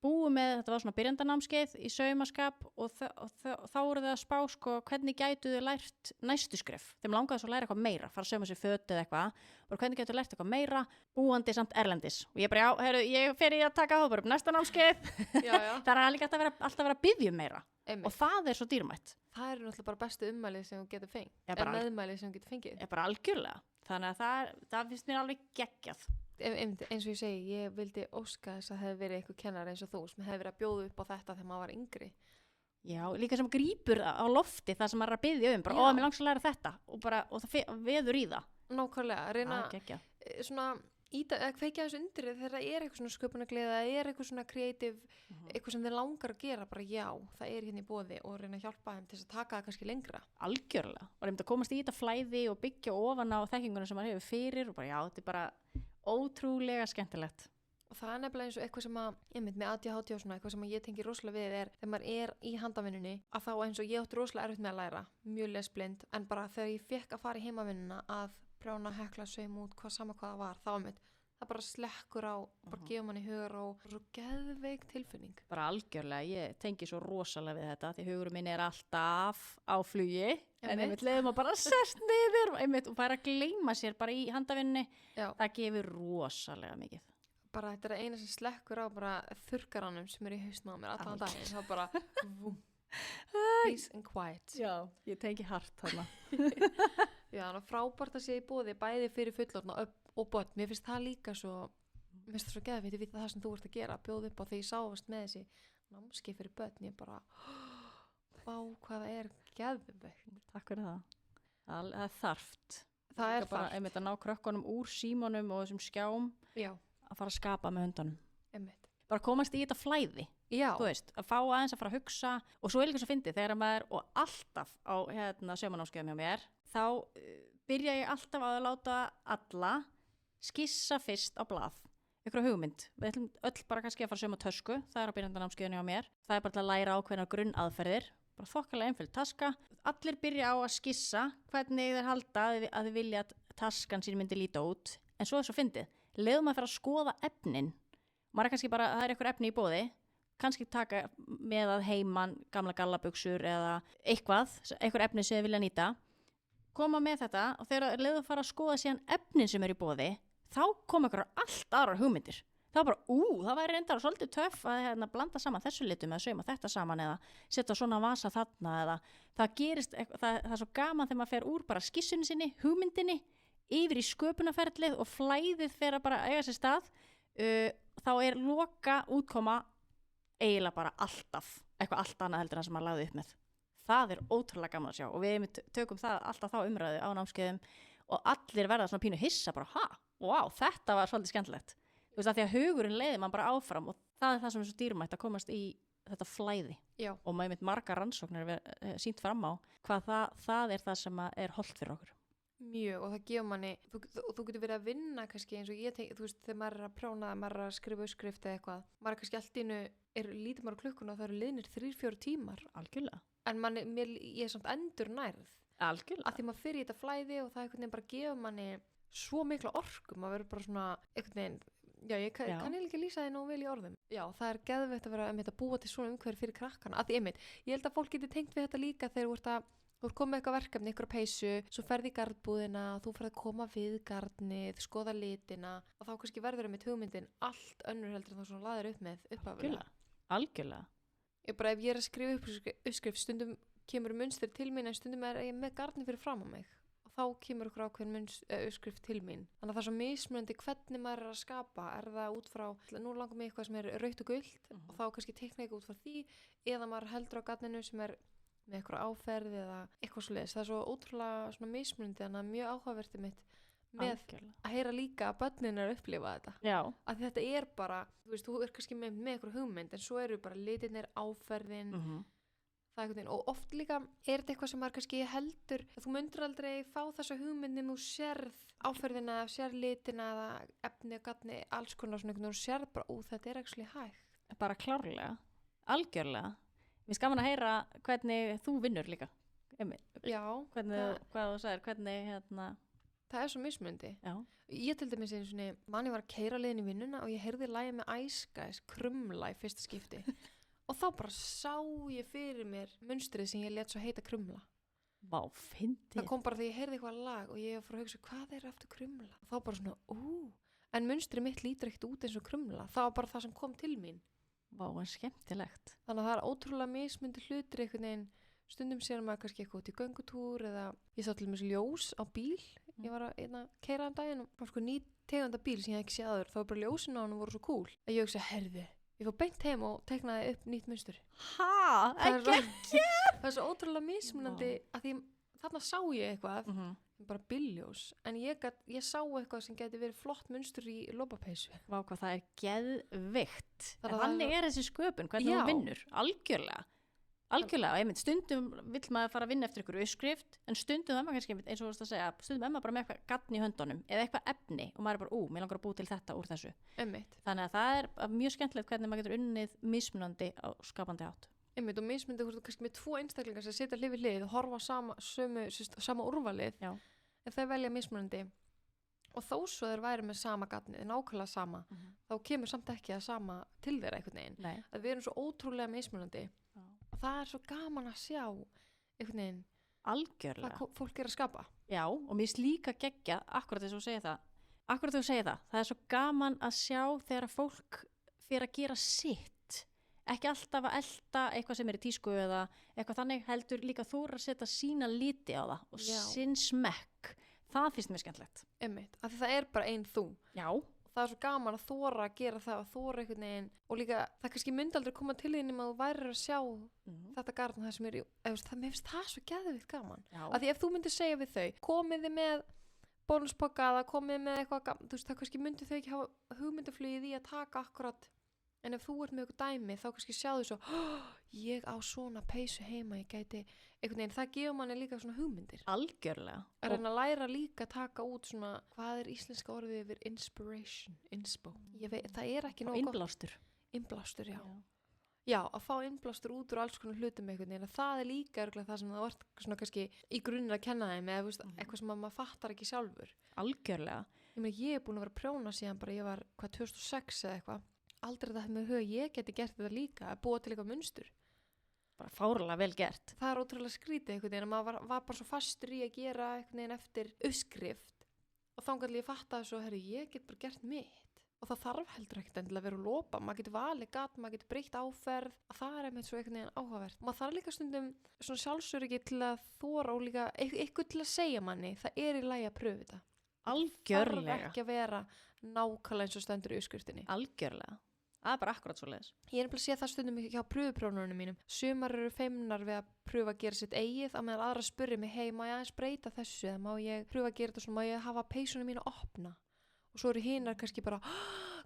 þetta var svona byrjandanámskeið í saumaskap og þá voru þau að spá sko hvernig gætu þau lært næstu skref. Þeim langaði svo að læra eitthvað meira, fara að sauma sér föt eða eitthvað, og hvernig gætu þau lært eitthvað meira, búandi samt erlendis. Og ég bara, ég fer í að taka það bara upp næsta námskeið. Það er líka alltaf vera að biðja meira. Einmitt. Og það er svo dýrmætt. Það eru náttúrulega bara bestu ummælið sem þú getur fengið, en meðmælið sem þú getur fengið. Ég bara algjörlega. Þannig að það finnst mér alveg geggjað. Eins og ég segi, ég vildi óska þess að hefði verið einhver kennar eins og þú sem hefði verið að bjóða upp á þetta þegar maður var yngri. Já, líka sem grípur á lofti það sem maður er að biðja bara, mér langs að læra þetta og það veður í það. Nákvæmlega, reyna svona kveikja þessu undir þegar það er eitthvað svona sköpunargleði, það er eitthvað svona kreatív, eitthvað sem þeir langar að gera, bara já, það er hérna í boði og reyna að hjálpa þeim til þess að taka það kannski lengra. Algjörlega, og reyna að komast í þetta flæði og byggja ofan á þekkingunum sem maður hefur fyrir og bara já, þetta er bara ótrúlega skemmtilegt. Og það er nefnilega eins og eitthvað sem með ADHD og svona, eitthvað sem ég tengi rosalega við þegar maður er í handavinnunni, að þá eins og ég átti rosalega erfitt með að læra, mjög lesblind, en bara þegar ég fekk að fara í heimavinnuna að prjóna, hekla, saum út, sama hvað það var, það bara slekkur á, bara gefur manni hugar og svo geðveik tilfinning. Bara algjörlega, ég tengi svo rosalega við þetta, því hugurum minn er alltaf á flugi, en leiðum að bara sest niður og bara gleyma sér bara í handavinnunni, það gefur rosalega mikið. Bara þetta er eina sem slekkur á bara þurrkaranum sem er í hausnum á mér allan daginn, það bara peace and quiet. Já, ég tengi hart þarna. Já, frábært að sé í boði bæði fyrir fullorðna og börn. Mér finnst það líka svo geðveikt við það sem þú ert að gera, bjóð upp á því ég sáast með þessi námskeið fyrir börn. Ég bara, vá, hvað það er geðveikt. Takk fyrir það. Það er þarft. Það er bara einmitt að ná krökkunum úr símanum og þessum skjám. Já. Að fara að skapa með hundunum. Einmitt. Bara komast í þetta flæði. Já. Þú veist, að fá aðeins að fara að hugsa og svo er líka svo fyndið þegar maður og alltaf á saumanámskeiðum hjá mér þá byrja ég alltaf að láta alla skissa fyrst á blað ykkur hugmynd. Við ætlum öll bara kannski að fara að sauma tösku, það er á byrjandanámskeiðinu hjá mér. Það er bara til að læra ákveðnar grunnaðferðir, bara þokkalega einföld taska. Allir byrja á að skissa hvernig þeir halda að þið vilja að taskan sín myndi líta út, en svo er svo fyndið. Leiðum að fara að skoða efnin. Maður er kannski bara, það er eitthvað efni í boði, kannski taka með að heiman gamla gallabuxur eða eitthvað efni sem þið vilja nýta, koma með þetta og þegar leiðum að fara að skoða síðan efnin sem er í boði, þá koma ykkur allt aðrar hugmyndir. Það var bara, það væri reyndar svolítið töff að blanda saman þessu litum eða sauma þetta saman eða setja svona vasa þarna eða það gerist, það er svo gaman þegar maður fer úr bara skissunni sinni, hugmyndinni, yfir í sköpunarferlið og flæðið fer að bara eiga sér stað, þá er loka útkoma eiginlega bara alltaf eitthvað allt annað heldur en sem maður lagði upp með. Það er ótrúlega gaman að sjá og við tökum það alltaf þá umræðu á námskeiðum og allir verða svona pínu hissa bara, þetta var svolítið skemmtilegt. Þú veist að því að hugurinn leiði mann bara áfram og það er það sem er svo dýrmætt að komast í þetta flæði. Já. Og maður margar rannsóknir sýnt fram á hvað það er það sem er hollt fyrir okkur. Mjög, og það gefur manni, þú getur verið að vinna kannski eins og ég tengi, þú veist, þegar maður er að prjóna, maður er að skrifa uppskrift eða eitthvað, maður er kannski allt í einu, lítið maður á klukkuna og það eru liðnir 3-4 tímar. Algjörlega. En ég er samt endur nærð. Algjörlega. Af því maður fyrir í þetta flæði og það einhvern veginn bara gefur manni svo mikla orku, maður verður bara svona, einhvern veginn, ég kann ekki lýsa því nógu vel í orðum. Já, það er geðveikt að vera að búa til svona umhverfi fyrir krakkana. Af því ég held að fólk geti tengt við þetta líka þegar þú ert komið eitthvað verkefni, eitthvað peysu, svo ferði í garðbúðina, þú ferði að koma við garðnið, skoða litina og þá kannski verður með hugmyndin allt önnur heldur en þá svona laðir upp með upphaflega. Algjörlega. Ég bara, ef ég er að skrifa uppskrift, stundum kemur munstur til mín en stundum er ég með garni fyrir fram á mig og þá kemur okkur ákveðin uppskrift til mín. Þannig að það er svo mismunandi hvernig maður er að skapa. Er það út frá, nú langar mig eitthvað sem er rautt og gult og þá kannski teikna ég út frá því, eða maður heldur á garninu sem er með eitthvað áferð eða eitthvað svoleiðis. Það er svo ótrúlega svona mismunandi, þannig að mjög áhugavertið mitt með að heyra líka að börnin er að upplifa þetta. Já. Að þetta er bara, þú veist, þú er kannski með eitthvað hugmynd en svo eru bara litirnir, áferðin, það er einhvern veginn. Og oft líka er þetta eitthvað sem maður kannski heldur, að þú myndir aldrei fá þessa hugmyndin og sérð áferðina, sérð litina eða efni og gatni, alls konar svona einhvern veginn og sérð bara, þetta er actually hægt. Bara klárlega, algjörlega. Mér skaman að heyra hvernig þú vinnur líka. Já. Hvernig, hvað þú sagðir, hvernig Það er svo mismunandi. Já. Ég til dæmis einu svona, manni var að keyra leiðin í vinnuna og ég heyrði lagið með Ice Guys, Krumla í fyrsta skipti. Og þá bara sá ég fyrir mér munstrið sem ég lét svo heita Krumla. Vá, fyndið. Það kom bara þegar ég heyrði eitthvað lag og ég fór að hugsa, hvað er aftur Krumla? Og þá bara svona, en munstrið mitt lítur ekkert út eins og Krumla. Það var bara það sem kom til mín. Vá, en skemmtilegt. Þannig að það er ótrúlega mismundi hlutir einhvern veginn. Stundum sér maður kannski eitthvað út í göngutúr eða ég sá til dæmis ljós á bíl. Ég var að keyra daginn og það var sko ný tegunda bíl sem ég hef ekki séð áður. Það var bara ljósin á hann og voru svo cool. Að ég hugsa, herðu, ég fór beint heim og teiknaði upp nýtt munstur. Það er svo ótrúlega mismunandi að því þarna sá ég eitthvað, bara bílljós. En ég sá eitthvað sem geti verið flott munstur í lopapeysu. Vá, hvað það er geðveikt. Þannig er þessi sköpun, hvernig þú vinnur. Algjörlega, ég mynd, stundum vill maður fara að vinna eftir ykkur uppskrift, en stundum er maður kannski, eins og þú veist að segja, stundum er maður bara með eitthvað gatn í höndunum, eða eitthvað efni, og maður er bara, mér langar að búa til þetta úr þessu. Þannig að það er mjög skemmtilegt hvernig maður getur unnið mismunandi á skapandi hátt. Og mismunandi, þú veist, kannski með 2 einstaklingar sem sitja hlið við hlið og horfa sama úrvalið, ef þeir velja mismunandi, og þó svo þeir væri með sama gatnið, nákvæmlega sama, þá kemur samt ekki að sama til þeirra einhvern veginn. Að við erum svo ótrúlega mismunandi. Það er svo gaman að sjá einhvern veginn algjörlega hvað fólk er að skapa. Já, og mér slíka geggja akkurat þess að þú segir það. Það er svo gaman að sjá þegar fólk fyrir að gera sitt, ekki alltaf að elta eitthvað sem er í tísku eða eitthvað þannig, heldur líka þóra að setja sína liti á það og sinn smekk. Það finnst mér skemmtilegt. Af því það er bara ein þú. Já. Það er svo gaman að þóra að gera það og þóra einhvern veginn og líka það kannski myndi aldrei koma til þín að þú værir að sjá þetta garn það sem er mér finnst það svo geðvikt gaman. Af því ef þú myndir segja við þau, komið þið með bónuspokka eða komið með eitthvað gaman, þú veist það kannski myndi þau ekki hafa hugmyndaflugið í að taka akkurat, en ef þú ert með eitthvað dæmi þá kannski sjáðu svo, ég á svona peysu heima, ég gæti einhvern veginn, það gefur manni líka svona hugmyndir. Algjörlega. Að reyna að læra líka að taka út svona, hvað er íslenska orðið yfir inspiration, inspo. Ég veit, það er ekki nóg innblástur. Innblástur, já. Já, að fá innblástur út úr alls konar hlutum einhvern veginn, það er líka örgulega það sem það vart svona kannski í grunninn að kenna þeim eða eitthvað sem maður fattar ekki sjálfur. Algjörlega. Ég er búin að vera að prjóna síðan bara ég var 2006 eða eitthvað. Aldrei þetta með huga, ég geti gert þetta líka, að búa til eitthvað munstur. Bara fárlega vel gert. Það er ótrúlega skrítið einhvern veginn að maður var bara svo fastur í að gera einhvern veginn eftir uppskrift og þangað ég fattaði svo, ég get bara gert mitt og það þarf heldur ekkert endilega að vera að lopa, maður getur valið gat, maður getur breytt áferð og það er einmitt svo einhvern veginn áhugavert. Maður þarf líka stundum svona sjálfsöryggi til að þóra og líka eitthvað til að segja manni, það er í lagi að pröfu þetta. Algjörlega. Það þarf ekki að vera nákvæmlega eins og stendur í uppskriftinni. Algjörlega. Það er bara akkurat svo leiðis. Ég er nefnilega að sé það stundum hjá pröfuprófnunum mínum. Sumar eru feimnar við að pröfa að gera sitt eigið, að meðan aðra spurði mig, má ég aðeins breyta þessu, eða má ég pröfa að gera þetta svona, má ég hafa peysunum mínu opna? Og svo eru hinar kannski bara,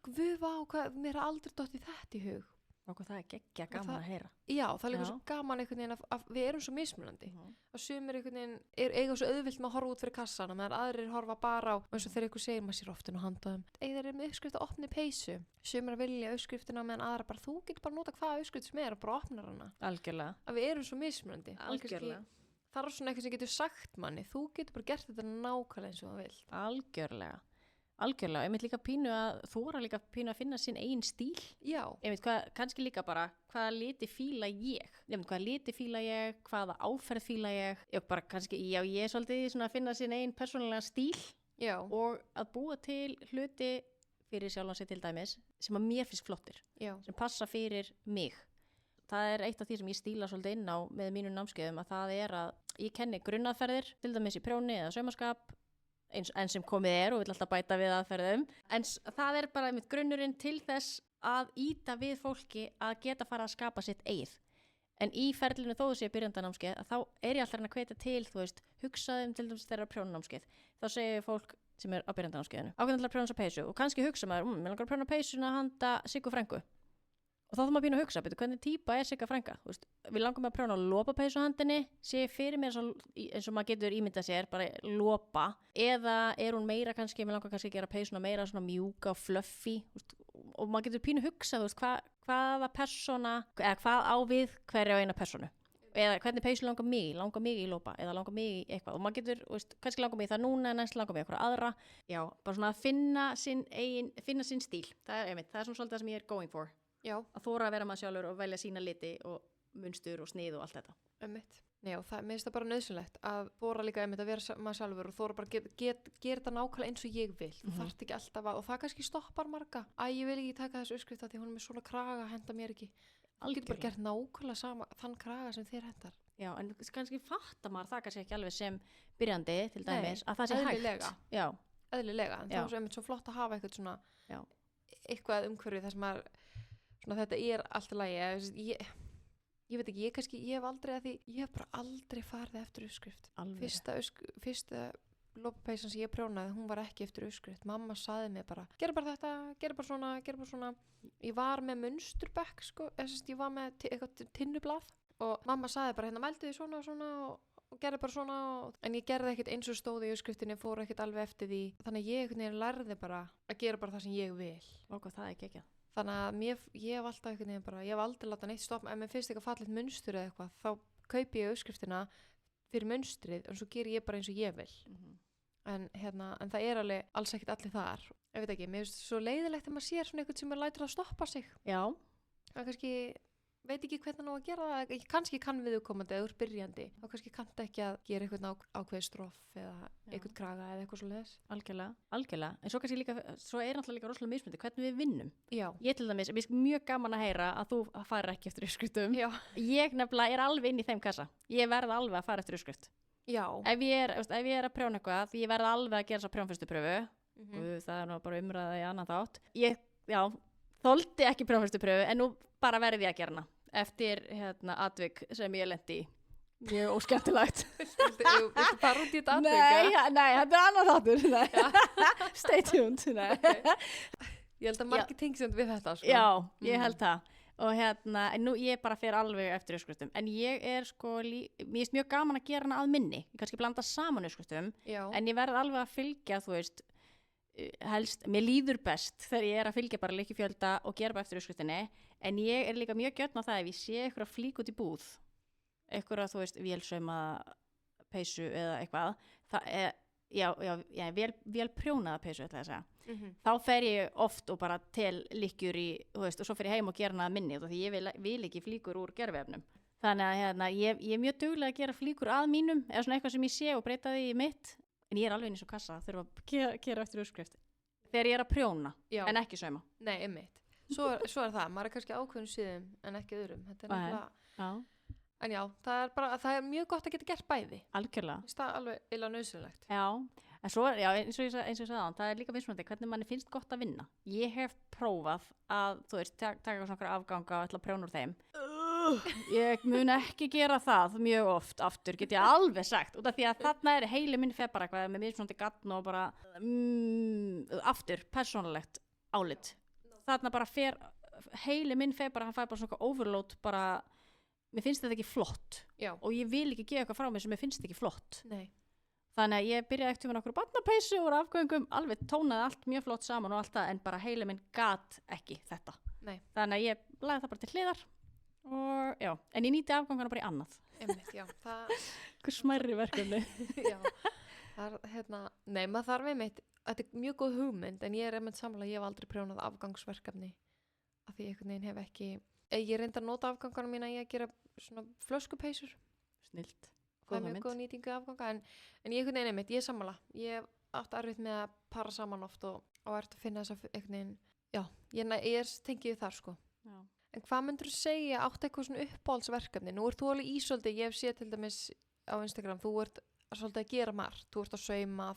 mér har aldrei dottið þetta í hug. Og það er geggja gaman að heyra. Já, það er líka svo gaman einhvern veginn að við erum svo mismunandi. Að sumir einhvern veginn eiga svo auðvilt með að horfa út fyrir kassana meðan aðrir horfa bara á, eins og þegar einhver segir maður sér ofta og handaðum. Þeir eru með uppskrift að opni peysu. Sumir að vilja uppskriftina meðan aðra bara þú getur bara nota hvaða uppskrift sem er og bara opnar hana. Algjörlega. Að við erum svo mismunandi. Algjörlega. Það er svona eitthvað sem getur sagt manni. Þú getur bara gert þetta nákvæmlega eins og það vilt. Algjörlega. Algjörlega, ég mynd líka pínu að þóra líka pínu að finna sín eigin stíl. Já. Ég mynd kannski líka bara hvaða liti fíla ég. Ég mynd hvaða liti fíla ég, hvaða áferð fíla ég. Ég bara kannski, ég er svolítið svona að finna sín eigin persónulega stíl. Já. Og að búa til hluti fyrir sjálfan sig til dæmis sem að mér finnst flottir. Já. Sem passa fyrir mig. það eitt af því sem ég stíla svolítið inn á með mínum námskeiðum að það að ég kenni grunnaðferðir, til dæmis í prjóni eða saumaskap, enn sem komið og vill alltaf bæta við aðferðum. En það bara einmitt grunnurinn til þess að ýta við fólki að geta fara að skapa sitt eigið. En í ferlinu þó þessi byrjandanámskeið að þá ég alltaf að hvetja til, þú veist, hugsaðum til dæmis þeirra prjónanámskeið. Þá segir fólk sem á byrjandanámskeiðinu, ákveðin til að prjóna þessa peysu og kannski hugsa maður, mér langar að prjóna peysuna handa Siggu frængu. Og þá maður býna að hugsa, betur, hvernig típa Sigga frænga? Þú veist, við langar með að prjóna lopapeysu handinni, sé fyrir mér eins og maður getur ímyndað sér, bara lopa, eða hún meira kannski, mér langar kannski að gera peysuna meira svona mjúka og fluffy, veist, og maður getur pínu hugsa, þú veist, hvaða persóna, eða hvað á við hverja á eina persónu. Eða hvernig peysu langar mig í lopa, eða langar mig í eitthvað. Og maður getur, veist, kannski langar mig í það núna, næst langar mig eitthvað aðra. Já, bara svona að finna sinn stíl. Það er svona svolítið það sem ég er going for. Já. Að þóra að vera maður sjálfur og velja sína liti og munstur og snið og allt þetta. Nei, og það minnst það bara nöðsynlegt að þóra líka að vera maður sjálfur og þóra bara gera þetta nákvæmlega eins og ég vil. Þú þarft ekki alltaf og það kannski stoppar marga. Ég vil ekki taka þessu uppskrift því hún með svona kraga henda mér ekki. Þú getur bara gert nákvæmlega sama þann kraga sem þér hendar. Já, en kannski fattar maður það kannski ekki alveg sem byrjandi til dæmis að það sé hægt. Já, eðlilega. En þá er svo flott að hafa eitthvað svona eitthvað umhverfið þar sem maður svona þetta allt í lagi. Ég veit ekki, ég hef bara aldrei farið eftir uppskrift. Fyrsta lopapeysan sem ég prjónaði, hún var ekki eftir uppskrift. Mamma saði mér bara, gerðu bara þetta, gerðu bara svona. Ég var með munsturbekk, sko, ég var með eitthvað tinnublað og mamma saði bara, mældu því svona og svona og gerðu bara svona. En ég gerði ekkert eins og stóði í uppskriftinni, fór ekkert alveg eftir því. Þannig að ég lærði bara að gera bara það sem ég vil. Og það ekki ekki. Þannig að ég hef alltaf einhvern veginn bara, ég hef aldrei látað neitt stoppa, ef mér finnst eitthvað fallegt munstur eða eitthvað, þá kaupi ég uppskriftina fyrir munstrið og svo ger ég bara eins og ég vil. En það alveg alls ekkert allir þar. Ég veit ekki, mér finnst svo leiðilegt að maður sér svona eitthvað sem lætur að stoppa sig. Já. Það kannski veit ekki hvernig nú að gera það, kannski kann viðkomandi eða úr byrjandi, þá kannski kanntu ekki að gera eitthvað ákveði stroff eða eitthvað kraga eða eitthvað svoleiðis. Algjörlega, en svo kannski líka, svo náttúrulega líka rosalega mismunandi hvernig við vinnum. Já. Ég til dæmis, mér finnst mjög gaman að heyra að þú farir ekki eftir uppskriftum. Já. Ég nefnilega alveg inn í þeim kassa, ég verð alveg að fara eftir uppskrift. Já. Ef ég að prjóna eitthvað, því ég verð alveg að gera þessa prjónfyrstu pröfu, það nú bara umræða í annan þátt. Þoldi ekki prjónfyrstu pröfu, en nú bara verði ég að gera hana. Eftir atvik sem ég lendi í. Mjög óskemmtilegt. Viltu fara út í þetta atvik? Nei, þetta annar þáttur. Stay tuned. Okay. Ég held að margir tengsend við þetta. Sko. Já, ég held það. Og nú ég bara fer alveg eftir uppskriftum. En ég mér er mjög gaman að gera hana að minni. Ég kannski blanda saman uppskriftum. En ég verð alveg að fylgja, þú veist, helst, mér líður best þegar ég að fylgja bara lykkjufjölda og gera bara eftir uppskriftinni. En ég líka mjög gjörn á það ef ég sé eitthvað flík út í búð, eitthvað, þú veist, vélsauma peysu eða eitthvað, vel prjónaða peysu, ætla ég að segja. Þá fer ég oft og bara tel lykkjur í, þú veist, og svo fer ég heim og gera hana að minni, því ég vil ekki flíkur úr gervefnum. Þannig að ég er mjög dugleg að gera flíkur að mínum, eða svona eitthvað sem ég sé og breyta því í mitt, en ég er alveg inn í svo kassa að þurfa að gera eftir uppskrift. Þegar ég að prjóna, en ekki sauma. Nei, einmitt. Svo er það, maður er kannski ákveðin síðum en ekki öðrum. Þetta er nefnilega, en já, það er mjög gott að geta gert bæði. Algjörlega. Það er alveg illa nauðsynlegt. Já, en svo, eins og ég sagði á, það er líka mismunandi hvernig manni finnst gott að vinna. Ég hef prófað að, þú veist, taka svona afganga og ætla að prjóna úr þeim. Ég mun ekki gera það mjög oft aftur, get ég alveg sagt, út af því að þarna er heili minn fer bara eitthvað með mismunandi gatn og bara aftur, persónulegt álit. Þarna bara heili minn fer bara, hann fær bara svona overload bara, mér finnst þetta ekki flott. Já. Og ég vil ekki gefa eitthvað frá mér sem mér finnst ekki flott. Nei. Þannig að ég byrjaði eftir með okkur barnapeysu úr afgöngum, alveg tónaði allt mjög flott saman og allt það, en bara heili minn gat ekki þetta. Nei. Þannig að ég lagði það bara til hliðar og já, en ég nýti afgangana bara í annað. Einmitt, já. Einhver smærri verkefni. Já. Það nei, maður þarf einmitt, þetta er mjög góð hugmynd, en ég er einmitt sammála, ég hef aldrei prjónað afgangsverkefni, af því einhvern veginn hef ekki, ég reyndi að nota afgangana mína í að gera svona flöskupeysur. Snilt. Það er mjög góð nýtingu afganga, en ég einhvern veginn einmitt, ég er sammála, ég hef átt erfitt með að para saman oft og ert að finna þess að einhvern veginn, já, ég tengið þar sko. Já. En hvað myndur þú segja, áttu eitthvað svona uppáhaldsverkefni? Nú ert þú alveg í svolítið, ég hef séð til dæmis á Instagram, þú ert svolítið að gera margt, þú ert að sauma,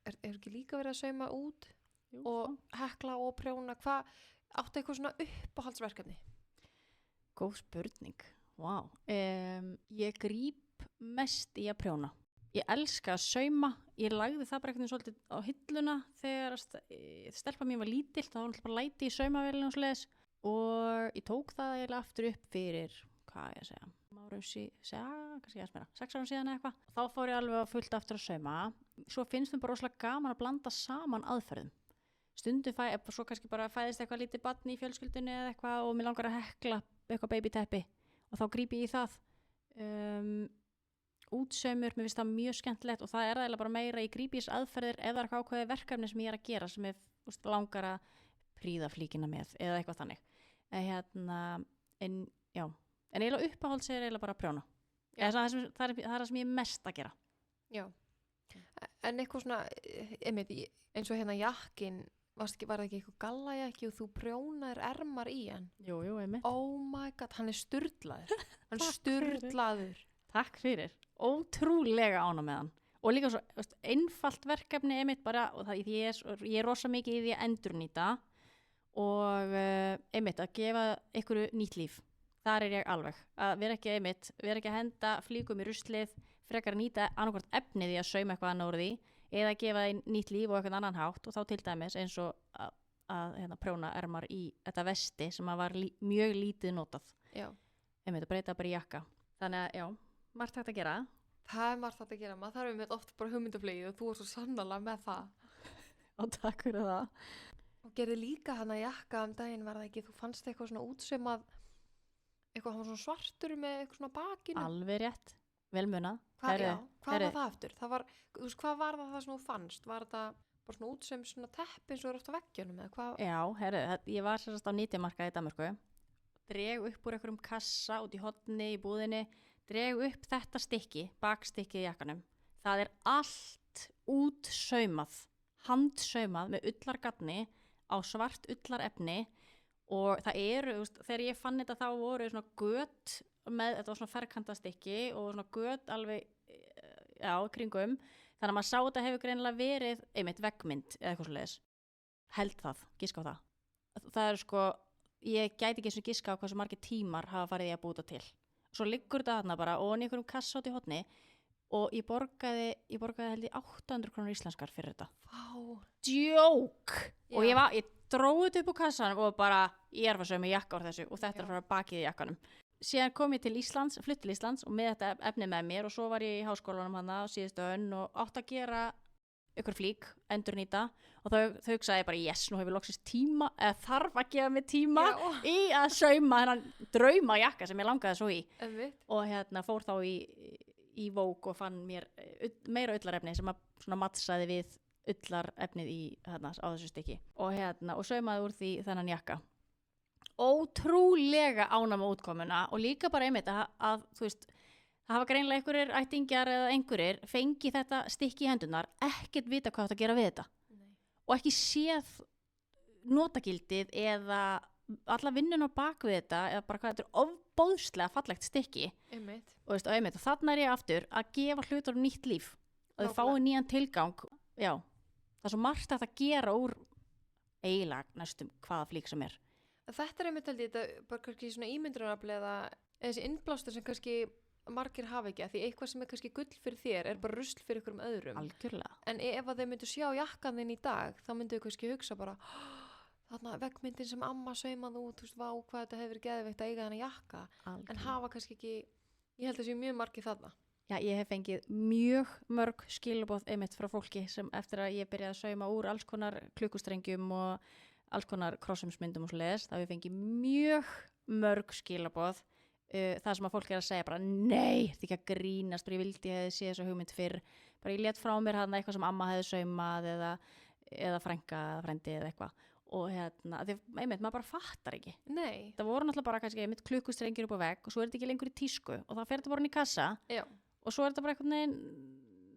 er ekki líka verið að sauma út Jú, og hekla og prjóna, áttu eitthvað svona uppáhaldsverkefni? góð spurning. Vá. Ég gríp mest í að prjóna. Ég elska að sauma. Ég lagði það bara eitthvað svolítið á hilluna þegar stelpa mín var lítill, þá var alltaf bara læti í saumavélina og svoleiðis. Og ég tók það eiginlega aftur upp fyrir, hvað ég að segja, kannski aðeins meira, 6 árum síðan eða eitthvað. Þá fór ég alveg fullt aftur að sauma. Svo finnst mér bara rosalega gaman að blanda saman aðferðum. Stundum svo kannski bara fæðist eitthvað lítið barn í fjölskyldunni eða eitthvað og mér langar að hekla eitthvað babyteppi og þá grípi ég í það. Útsaumur, mér finnst það mjög skemmtilegt og það er eiginlega bara meira í grípis aðferðir ef það er eitthvað ákveðið verkefni sem ég er að gera sem ég langar að prýða flíkina með eða eitthvað þannig. En eiginlega uppáhalds er eiginlega bara að prjóna. Það er það sem ég er mest að gera. Já. En eitthvað svona, eins og hérna jakkin, var það ekki eitthvað gallajakki og þú prjónaðir ermar í hann? Jú, einmitt. Oh my god, hann er sturlaður. Hann er sturlaður. Takk fyrir. Ótrúlega ánægð með hann. Og líka svo einfalt verkefni einmitt bara, og ég er rosa mikið í því að endurnýta og einmitt að gefa einhverju nýtt líf. Þar er ég alveg. Að vera ekki að henda flíkum í ruslið, frekar að nýta annarkvort efnið í að sauma eitthvað annað úr því eða gefa þeim nýtt líf og eitthvað annan hátt og þá til dæmis eins og að prjóna ermar í þetta vesti sem var mjög lítið notað. Já. Einmitt að breyta bara í jakka. Þannig að já, margt hægt að gera. Það er margt hægt að gera. Maður þarf einmitt oft bara hugmyndaflugið og þú er svo sannarlega með það. Og takk fyrir það. Og gerði líka hana jakka daginn, var það ekki? Þú fannst eitthvað svona útsaumað, eitthvað hann var svona svartur með eitthvað svona bakinu. Alveg rétt. Vel munað. Hvað var það aftur? Hvað var það sem þú fannst? Var það bara svona útsaum svona teppi eins og er oft á veggjunum eða hvað? Já, ég var sérst á nýtjamarkaði í Danmörku. Dreg upp úr einhverjum kassa út í horni í búðinni, dreg upp þetta stykki, bakstykkið í jakkanum. Það er allt útsaumað, handsaumað með ullargatni á svart ullarefni og það eru, þegar ég fann þetta þá voru svona göt með, þetta var svona ferkantastykki og svona göt alveg, kringum. Þannig að maður sá þetta hefur greinilega verið einmitt veggmynd eða eitthvað svoleiðis. Held það, giska á það. Það er ég gæti ekki eins og giska á hversu margir tímar hafa farið í að búta til. Svo liggur þetta þarna bara og í einhverjum kassa út í horni og ég borgaði held ég 800 krónur íslenskar fyrir þetta. Vá. Djók! Já. Og ég dróði þetta upp úr kassanum og bara, ég er að sauma jakka úr þessu og þetta er að fara bakið í jakkanum. Síðan kom ég til Íslands, flutt til Íslands og með þetta efni með mér og svo var ég í háskólanum hana á síðustu önn og átt að gera ykkur flík, endurnýta og þau hugsaði bara, yes, nú hefur loksins tíma, eða þarf að gefa mig tíma í að sauma þennan drauma jakka sem ég langaði svo í. Og fór þá í Vogue og fann mér meira ullarefni sem að svona mattsaði við ullarefnið á þessu stykki og saumaði úr því þennan jakka. Ótrúlega ánægð með útkomuna og líka bara einmitt að þú veist, það hafa greinilega einhverjir ættingjar eða einhverjir fengi þetta stykki í hendunar, ekkert vita hvað það að gera við þetta. Nei. Og ekki séð notagildið eða alla vinnun á bak við þetta eða bara hvað þetta er ofbóðslega fallegt stykki. Einmitt. Og þarna er ég aftur að gefa hlutur nýtt líf og þau fái nýjan tilgang. Já, það er svo margt að gera úr eiginlega næstum hvaða flík sem er. Þetta er einmitt held ég, þetta bara kannski svona ímyndunarafl eða þessi innblástur sem kannski margir hafa ekki, því eitthvað sem er kannski gull fyrir þér er bara rusl fyrir ykkur öðrum. Algjörlega. En ef að þau myndu sjá jakkan þinn í dag, þá myndu þau kannski hugsa bara, þarna veggmyndin sem amma saumaði út, þú veist, vá, hvað þetta hefur geðveikt að eiga þennan jakka. Algjörlega. En hafa kannski ekki, ég held að séu mjög margir þarna. Já, ég hef fengið mjög mörg skilaboð einmitt frá fólki sem eftir að ég byrjaði að sauma úr alls konar klukkustrengjum og alls konar krossumsmyndum og svoleiðis, þá hef ég fengið mjög mörg skilaboð það sem að fólk er að segja bara nei, þetta ekki að grínast, bara ég vildi ég hefði séð þessu hugmynd fyrr, bara ég let frá mér hana eitthvað sem amma hefði saumað eða frænka eða frændi eða eitthvað og því einmitt, maður bara fattar ekki. Nei. Það voru náttúrulega bara kannski einmitt klukkustrengir upp á vegg og svo er þetta ekki lengur í tísku og þá fer þetta bara inn í kassa. Já. Og svo er þetta bara einhvern veginn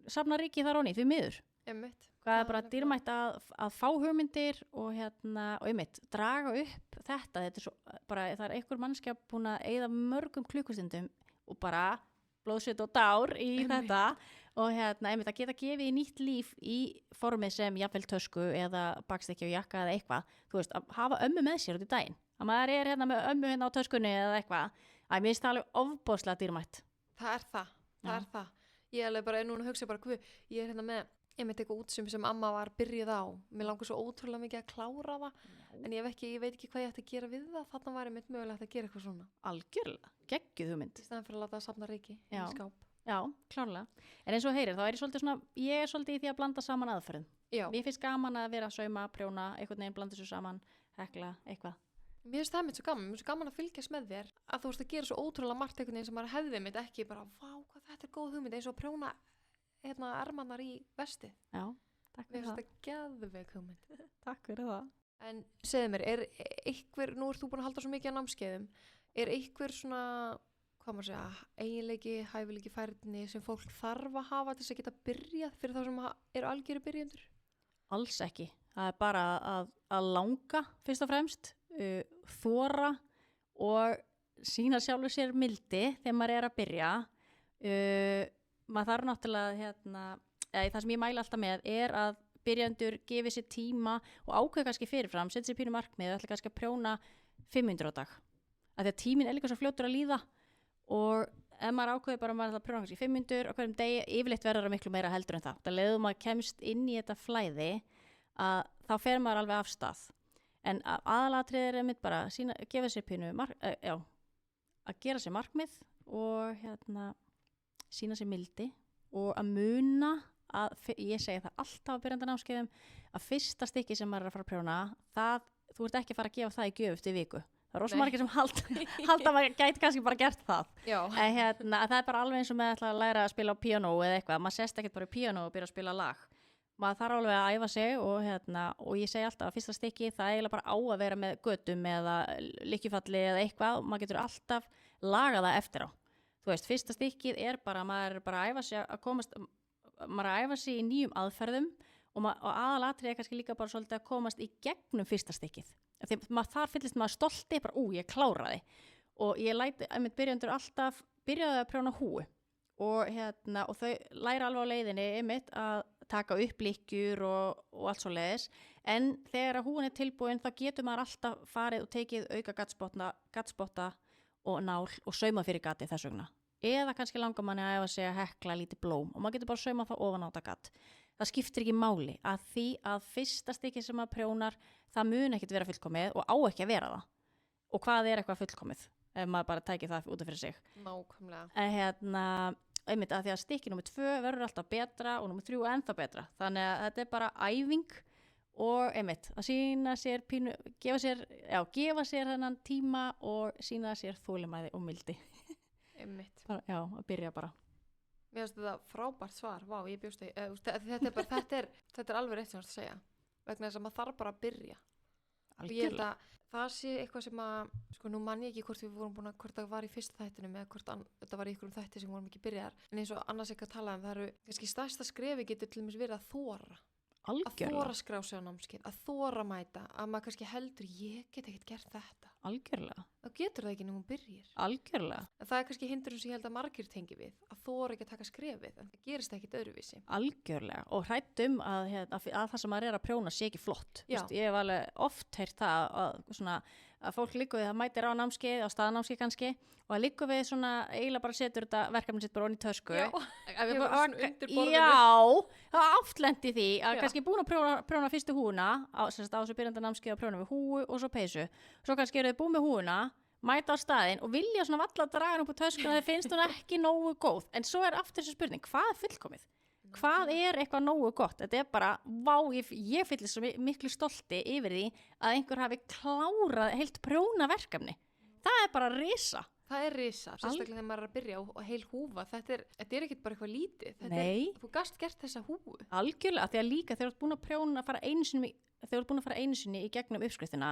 safna ríki þar onni, því miður. Einmitt. Hvað er bara Það dýrmætt að fá hugmyndir og og einmitt, draga upp þetta er svo, bara, það er einhver mannskja búin að eyða mörgum klukkustundum og bara blóðsvit og dár í þetta og einmitt að geta gefið í nýtt líf í formi sem jafnvel tösku eða bakstykki og jakka eða eitthvað, þú veist, að hafa ömmu með sér út í daginn, að maður er með ömmu á töskunni eða eitthvað, mér finnst það alveg ofboðslega dýrmætt. Það er það. Ég er alveg bara núna að hugsa bara hvað, ég er með einmitt eitthvað útsum sem amma var byrjuð á. Mér langar svo ótrúlega mikið að klára það, en ég veit ekki hvað ég ætti að gera við það. Þarna var einmitt mögulegt að gera eitthvað svona. Algjörlega, geggjuð hugmynd. Í staðan fyrir að láta það safna ryki í skáp. Já, klárlega. En eins og heyrir, þá ég er svolítið í því að blanda saman aðferðum. Já. Mér finnst gaman að vera að sauma, prjóna, einhvern veginn blanda þessu saman, hekla, eitthvað. Mér finnst það mitt svo gaman að fylgjast með þér að þú veist að gera svo ótrúlega margt einhvern veginn sem maður hefði mitt ekki bara, vá, hvað þetta er góð hugmynd, eins og að prjóna ermannar í vesti. Já, takk fyrir það. Mér finnst það geðveik hugmynd. Takk fyrir það. En segðu mér, er einhver, nú ert þú búin að halda svo mikið á námskeiðum, er einhver svona, hvað maður segja, eiginleiki, hæfileiki, færni sem fólk þarf að hafa til þess að geta byrjað fyrir þá sem eru algjöru byrjendur? Alls ekki. Það er bara að langa fyrst og fremst, þora og sína sjálfur sér mildi þegar maður er að byrja. Maður þarf náttúrulega, það sem ég mæla alltaf með er að byrjandur gefi sér tíma og ákveða kannski fyrirfram, setja sér pínu markmið og ætla kannski að prjóna 500 á dag. Af því að tíminn er líka svo fljótur að líða og ef maður ákveður bara að maður ætla að prjóna kannski 500 á hverjum degi, yfirleitt verður það miklu meira heldur en það. Það leiður maður kemst inn í þetta flæði að þá fer maður alveg af stað. En aðalatriðir er mitt bara að gefa sér pínu, að gera sér markmið og sína sér mildi og að muna ég segi það alltaf á byrjandanámskeiðum að fyrsta stykki sem maður er að fara að prjóna þú ert ekki að fara að gefa það í gjöf eftir viku. Það er rosa margir sem halda maður gæti kannski bara gert það. En það er bara alveg eins og með að læra að spila á píanó eða eitthvað, maður sest ekkert bara í píanó og byrja að spila lag. Maður þarf alveg að æfa sig og ég segi alltaf að fyrsta stykki það eiginlega bara á að vera með götum eða lykkjufalli eða eitthvað og maður getur alltaf lagað það eftir á. Þú veist, fyrsta stykkið er bara, maður er bara að æfa sig að komast, maður er að æfa sig í nýjum aðferðum og aðalatrið er kannski líka bara svolítið að komast í gegnum fyrsta stykkið. Þar fyllist maður stolti, bara ég kláraði. Og ég læti, byrjandur alltaf, byrjaði að prjóna húu og þau læra alveg á leiðinni að taka upp lykkjur og allt svo leiðis. En þegar húin er tilbúin þá getur maður alltaf farið og tekið auka gattspotta og nál og sauma fyrir gatið þess vegna. Eða kannski langar manni að æfa sig að hekla lítið blóm og maður getur bara sauma það ofan á þetta gatt. Það skiptir ekki máli að því að fyrsta stykki sem maður prjónar það mun ekkert vera fullkomið og á ekki að vera það. Og hvað er eitthvað fullkomið ef maður bara tækir það út af fyrir sig. Nákvæmlega. Einmitt að því að stykki númer 2 verður alltaf betra og númer 3 ennþá betra. Þannig að þetta er bara æfing og einmitt að sína sér pínu, gefa sér þennan tíma og sína sér þolinmæði og mildi. Einmitt. Já, að byrja bara. Mér finnst þetta frábært svar, vá, ég bjóst þetta er alveg rétt sem þú ert að segja, vegna þess að maður þarf bara að byrja. Og ég held að það sé eitthvað sem að, sko nú man ég ekki hvort við vorum búin að, hvort það var í fyrsta þættinum eða hvort þetta var í ykkurum þætti sem vorum ekki byrjaðar, en eins og annars ekki að tala það eru kannski stærsta skrefi getur til dæmis verið að þora. Algjörlega. Að þora skrá sig á námskeið, að þora mæta, að maður kannski heldur ég get ekkert gert þetta. Algjörlega. Þá getur það ekki nema hún byrjir. Algjörlega. En það er kannski hindurinn sem ég held að margir tengi við, að þora ekki að taka skrefið, en það gerist ekkert öðruvísi. Algjörlega. Og hrættum að það sem maður er að prjóna sé ekki flott. Vist, ég hef alveg oft heyrt það að fólk liggur við það mætir á námskeið, á staðnámskeið kannski, og það liggur við svona eiginlega bara setur þetta verkefni sitt bara onni í tösku. Já, ég var svona undir borðinu. Já, það var áttlendi því að kannski búin að prjóna fyrstu húuna á þessu byrjanda námskeið að prjóna við húu og svo peysu. Svo kannski eru þið búin með húuna, mæta á staðinn og vilja svona valla að draga upp á töskuna þegar finnst hún ekki nógu góð. En svo er aftur þessu spurning, hvað er fullkomið? Hvað er eitthvað nógu gott? Þetta er bara, ég fyllist svo miklu stolti yfir því að einhver hafi klárað heilt prjónaverkefni. Það er bara risa. Það er risa, sérstaklega þegar maður er að byrja og heil húfa. Þetta er ekkert bara eitthvað lítið. Þú gast gert þessa húfu. Algjörlega, því að líka þegar þú ert búin að prjóna að fara einu sinni í gegnum uppskriftina,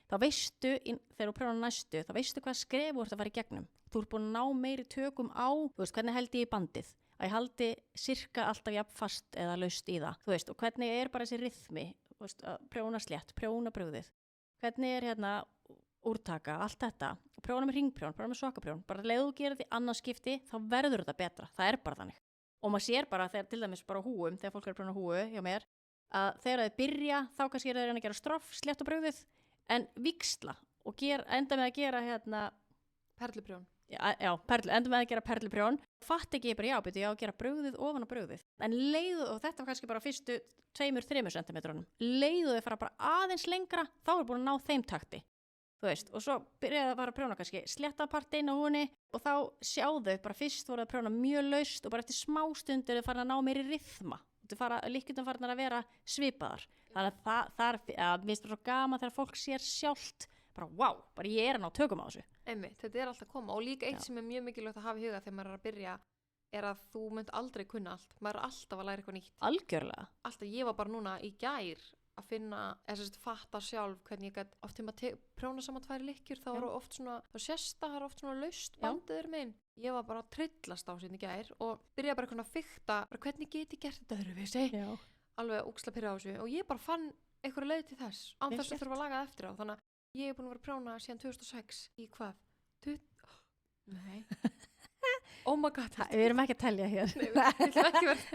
þá veistu, þegar þú prjónar næstu, þá veistu hvað skref þú ert að fara í gegnum. Þú ert búin að ná meiri tökum á, þú veist, hvernig held ég í bandið. að ég haldi sirka alltaf jafn fast eða laust í það, þú veist, og hvernig er bara þessi ryþmi, þú veist, að prjóna slétt, prjóna brugðið, hvernig er hérna úrtaka, allt þetta, prjóna með ringprjón, prjóna með sokaprjón, bara leiðu þú gerir þetta í annað skipti, þá verður þetta betra, það er bara þannig. Og maður sér bara þegar til dæmis bara húum, þegar fólk er að prjóna húu hjá mér, að þegar þau byrja, þá kannski er það að gera stroff, slétt og brugðið, en víxla og enda með að gera hérna Perluprjón. Já, enda með að gera perluprjón. Fatt ekki bara, já, að gera brugðið ofan á brugðið. En leiðu, og þetta var kannski bara fyrstu 2-3 centimetrónum, leiðu þau fara bara aðeins lengra, þá er búin að ná þeim takti. Þú veist, og svo byrjaði að fara að prjóna kannski sléttapartinn á húnni og þá sjáðu bara fyrst voru að prjóna mjög laust og bara eftir smá stundir þau farin að ná meiri ryþma. Líkundum farin að vera svipaðar. Þannig að mér finnst það svo gaman þegar fólk sér sjálft bara wow, bara ég er að ná tökum á þessu. Einmitt, þetta er alltaf að koma og líka eitt sem er mjög mikilvægt að hafa í huga þegar maður er að byrja er að þú munt aldrei kunna allt. Maður er alltaf að læra eitthvað nýtt. Algjörlega. Alltaf, ég var bara núna í gær að finna, fatta sjálf hvernig ég gæti oft þegar maður prjóna saman 2 lykkjur þá er oft svona, þá sést það er oft svona laust bandiður minn. Ég var bara að trillast á sín í gær og byrjaði bara að fikta, bara hvernig get ég gert þetta öðruvísi, alveg óksla pyrra á þessu og ég bara fann einhverja leið til þess án þess að þurfa að laga það eftir á, þannig að ég er búin að vera að prjóna síðan 2006 í hvað? Nei. Oh my god. Við erum ekki að telja hér. Nei, við ætlum ekki verið.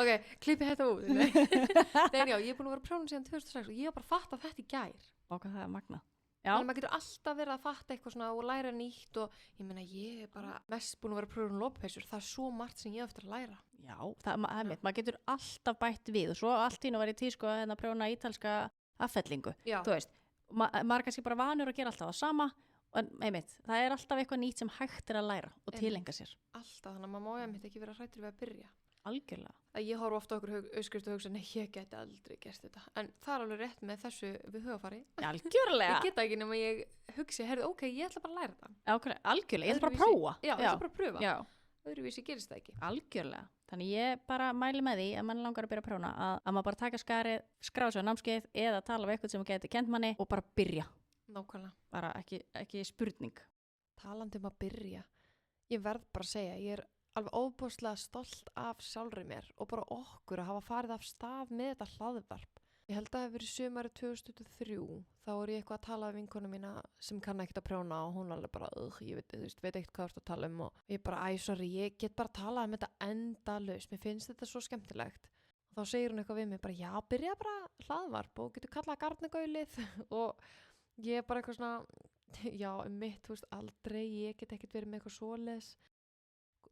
Ok, klippi þetta út. Nei, já, ég er búin að vera að prjóna síðan 2006 og ég har bara fattað þetta í gær. Og hvað það er magna. Já. Þannig að maður getur alltaf verið að fatta eitthvað svona og læra nýtt og ég meina ég er bara mest búin að vera að prjóna loppeysur. Það er svo margt sem ég eftir að læra. Já, það er mitt. Maður getur alltaf bætt við og svo allt í nú var ég tísku að prjóna ítalska affellingu. Já. Þú veist, maður er kannski bara vanur að gera alltaf það sama. En einmitt, það er alltaf eitthvað nýtt sem hægt er að læra og tilenga sér. Alltaf, þannig að maður má einmitt ekki vera hræddur við að byrja. Algjörlega. Að ég horf ofta okkur auðskrift og hugsa, nei, ég geti aldrei gert þetta. En það er alveg rétt með þessu við hugafari. Algjörlega. Ég geta ekki nema ég hugsi, ok, ég ætla bara að læra það. Algjörlega, ég ætla bara að prófa. Já, ég ætla bara að pröfa. Já. Öðruvísi gerist það ekki. Algjörlega. Þannig ég bara mæli með því að mann langar að byrja að prjóna að maður bara taka skarið, skráða sig á námskeið eða tala við eitthvað sem geti kennt manni og bara byrja. Nákvæmlega. Bara ekki spurning. Talandi að byrja. Ég verð bara að segja, ég er alveg óbúslega stolt af sjálfri mér og bara okkur að hafa farið af stað með þetta hlaðvarp. Ég held að það hefur verið sumarið 2023, þá er ég eitthvað að tala við vinkonu mína sem kann ekkert að prjóna og hún alveg bara, ég veit ekkert hvað þú ert að tala um og ég bara, sorry, ég get bara að tala um þetta endalaust, mér finnst þetta svo skemmtilegt. Og þá segir hún eitthvað við mig, bara já, byrja bara hlaðvarp og getur kallað garnagaulið og ég er bara eitthvað svona, já, mitt, þú veist, aldrei, ég get ekkert verið með eitthvað svoleiðis.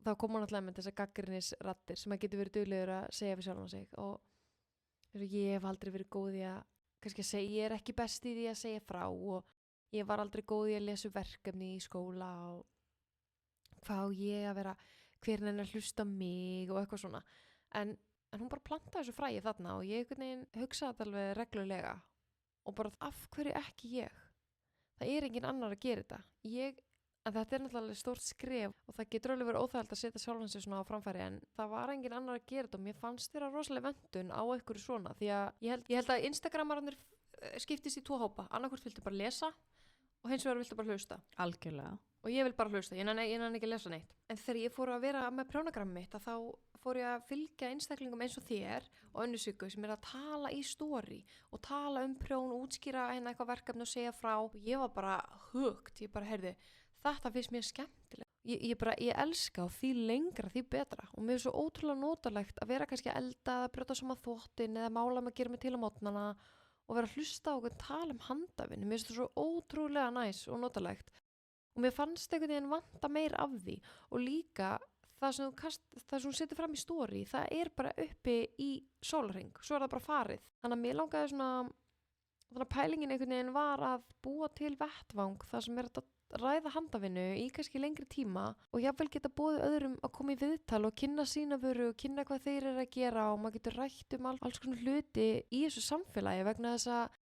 Þá koma náttúrulega með þessar gagnrýnisraddir sem að getur verið duglegur að segja við sjálfan sig og ég hef aldrei verið góð í að, kannski að segja, ég er ekki best í því að segja frá og ég var aldrei góð í að lesa verkefni í skóla og hvað á ég að vera, hver er að hlusta á mig og eitthvað svona. En hún bara plantaði þessu fræði þarna og ég einhvern veginn hugsaði þetta alveg reglulega og bara af hverju ekki ég? Það er engin annar að gera þetta. En þetta er náttúrulega stórt skref og það getur alveg verið óþægilegt að setja sjálfan sig svona á framfæri en það var engin annar að gera þetta og mér fannst þeirra rosalega vöntun á einhverju svona því að ég held að Instagramarnir skiptist í 2 hópa. Annarkvort viltu bara lesa og hins vegar viltu bara hlusta. Algjörlega. Og ég vil bara hlusta, ég nenni ekki að lesa neitt. En þegar ég fór að vera með prjónagrammi mitt þá fór ég að fylgja einstaklingum eins og þér og önnur Siggu sem er að tala í story og tala um prjón, útskýra hérna eitthvað verkefni og segja frá og ég var bara hooked, ég bara heyrði þetta finnst mér skemmtilegt. Ég elska og því lengra því betra og mér er svo ótrúlega notalegt að vera kannski að elda eða brjóta saman þvottin eða mála með að gera mig til á mótnana og vera að hlusta á okkur tala um handavinnu. Mér finnst það svo ótrúlega næs og notalegt og mér fannst einhvern veginn vanta meir af því og líka það sem hún setur fram í story það er bara uppi í sólarhring, svo er það bara farið. Þannig að mér langaði þannig að pælingin einhvern veginn var að búa til vettvang það sem er að ræða handavinnu í kannski lengri tíma og jafnvel geta boðið öðrum að koma í viðtal og kynna sína vöru og kynna hvað þeir eru að gera og maður getur rætt alls konar hluti í þessu samfélagi vegna þess að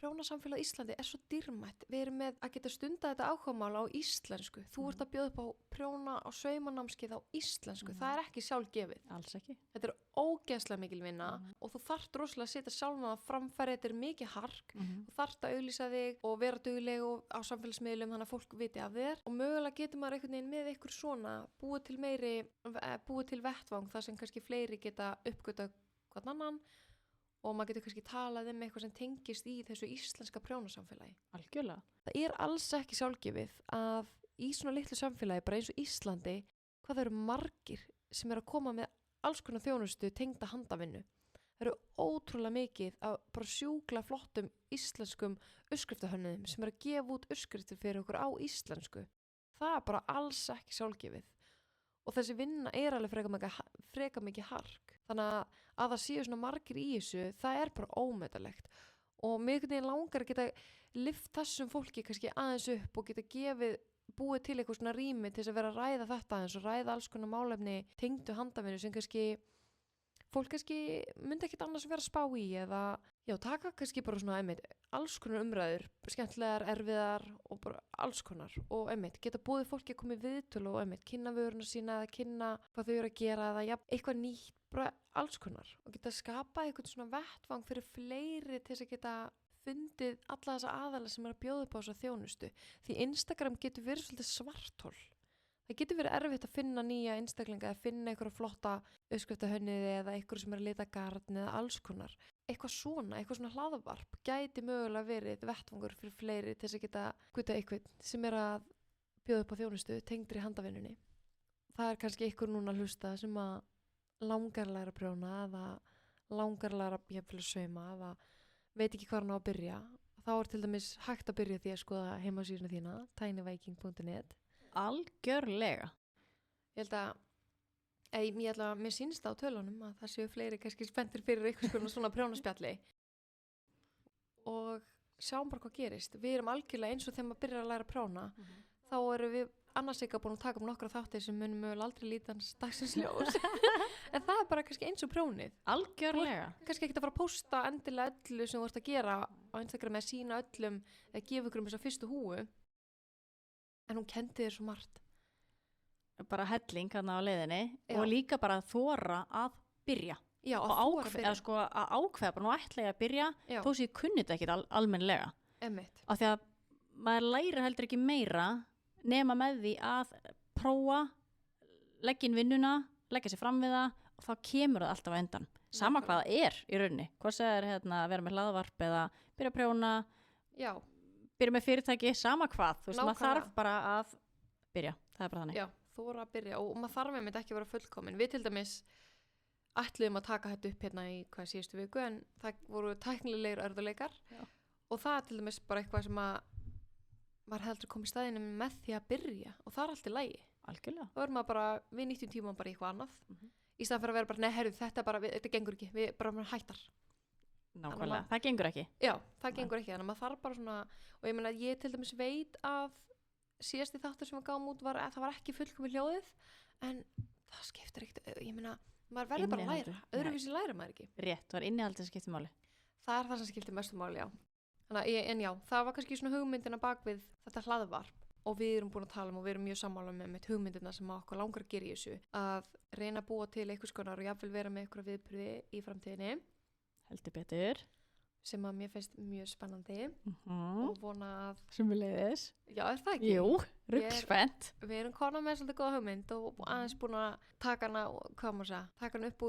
prjónasamfélag á Íslandi er svo dýrmætt. Við erum með að geta stundað þetta áhugamál á íslensku. Þú ert að bjóða upp á prjóna og saumanámskeið á íslensku. Það er ekki sjálfgefið. Alls ekki. Þetta er ógeðslega mikil vinna og þú þarft rosalega að setja sjálf með að framfæri. Þetta er mikið hark. Þú þarft að auglýsa þig og vera dugleg á samfélagsmiðlum þannig að fólk viti af þér. Og mögulega getur maður einhvern veginn með ykkur svona búið til vettvang þar sem kannski fleiri geta uppgötað hvern annan og maður getur kannski talað eitthvað sem tengist í þessu íslenska prjónasamfélagi. Algjörlega. Það er alls ekki sjálfgefið að í svona litlu samfélagi, bara eins og Íslandi, hvað það eru margir sem eru að koma með alls konar þjónustu tengda handavinnu. Það eru ótrúlega mikið af bara sjúklega flottum íslenskum uppskriftahönnuðum sem eru að gefa út uppskriftir fyrir okkur á íslensku. Það er bara alls ekki sjálfgefið. Og þessi vinna er alveg freka mikið hark. Þannig að það séu svona margir í þessu, það er bara ómetanlegt. Og mig langar að geta lyft þessum fólki kannski aðeins upp og geta búið til eitthvað svona rými til þess að vera að ræða þetta aðeins og ræða alls konar málefni tengdu handavinnu sem fólk kannski myndi ekkert annars vera að spá í eða taka kannski bara svona alls konar umræður, skemmtilegar, erfiðar og bara alls konar og geta búið fólki að koma í viðtölu og kynna vöruna sína eða kynna hvað þau eru að gera eða eitthvað nýtt, bara alls konar og geta skapað eitthvað svona vettvang fyrir fleiri til þess að geta fundið alla þessa aðala sem er að bjóða upp á þessa þjónustu því Instagram getur verið svolítið svarthol. Það getur verið erfitt að finna nýja einstaklinga eða finna einhverja flotta uppskriftahönnuði eða einhverju sem er að lita garn eða alls konar. Eitthvað svona hlaðvarp gæti mögulega verið vettvangur fyrir fleiri til þess að geta eitthvað sem er að bjóða upp á þjónustu tengdri handavinnunni. Það er kannski einhver núna að hlusta sem að langar að læra að prjóna eða langar að læra að sauma eða veit ekki hvað hann á að byrja. Þá er til dæmis hægt að byrja því að skoða heimasíðuna þína, tinyviking.net. Algjörlega. Ég held að mér sýnist á tölunum að það séu fleiri kannski spenntir fyrir eitthvað svona prjónaspjalli og sjáum bara hvað gerist. Við erum algjörlega eins og þegar maður byrjar að læra að prjóna þá erum við annars ekki búin að taka nokkra þáttir sem munum mögulega aldrei lítans dagsins ljós en það er bara kannski eins og prjónið. Algjörlega. Kannski ekki að fara að posta endilega öllu sem þú ert að gera á Instagram eða sína öllum eða gefa ykkur þessa fyrstu húfu en hún kendi þér svo margt. Bara helling þarna á leiðinni og líka bara þora að byrja. Já, að ákveða bara nú ætla ég að byrja þó sem ég kunni þetta ekkert almennilega. Einmitt. Af því að maður lærir heldur ekki meira nema með því að prófa, leggja inn vinnuna, leggja sér fram við það og þá kemur það alltaf á endan. Sama hvað það er í rauninni. Hvað það er að vera með hlaðvarp eða byrja að prjóna. Já. Byrja með fyrirtæki, sama hvað. Þú veist, maður þarf bara að byrja. Það er bara þannig. Já, þóra að byrja og maður þarf einmitt ekki að vera fullkomin. Við til dæmis ætluðum að taka þetta upp hérna í síðustu viku en það voru tæknilegir örðuleikar og það er til dæmis bara eitthvað sem að maður heldur komið í staðinu með því að byrja og það er allt í lagi. Algjörlega. Þá erum maður bara, við nýttum tíma bara í eitthvað annað í staðan fyrir að vera bara, nei, herru, þetta gengur ekki, við bara hættar. Nákvæmlega, það gengur ekki. Já, það gengur ekki, þannig að maður þarf bara svona og ég meina, ég til dæmis veit að síðasti þáttur sem við gáum út var að það var ekki fullkomið hljóðið en það skiptir ekkert, ég meina maður verður bara að læra, öðruvísi læra maður ekki. Rétt, það var innihaldið sem skiptir máli. Það er það sem skiptir mestu máli, já. En já, það var kannski svona hugmyndina bak við þetta hlaðvarp og við erum búin að tala og við erum mjög sammála með hugmyndina sem okkur langar að gera í þessu að reyna að búa til einhvers konar og jafnvel vera með einhverja viðburði í framtíðinni. Heldur betur. Sem að mér finnst mjög spennandi og vona að... Sömuleiðis. Já, er það ekki? Jú, ruggspennt. Við erum konar með svolítið góða hugmynd og aðeins búin að taka hana, hvað maður segja, taka hana upp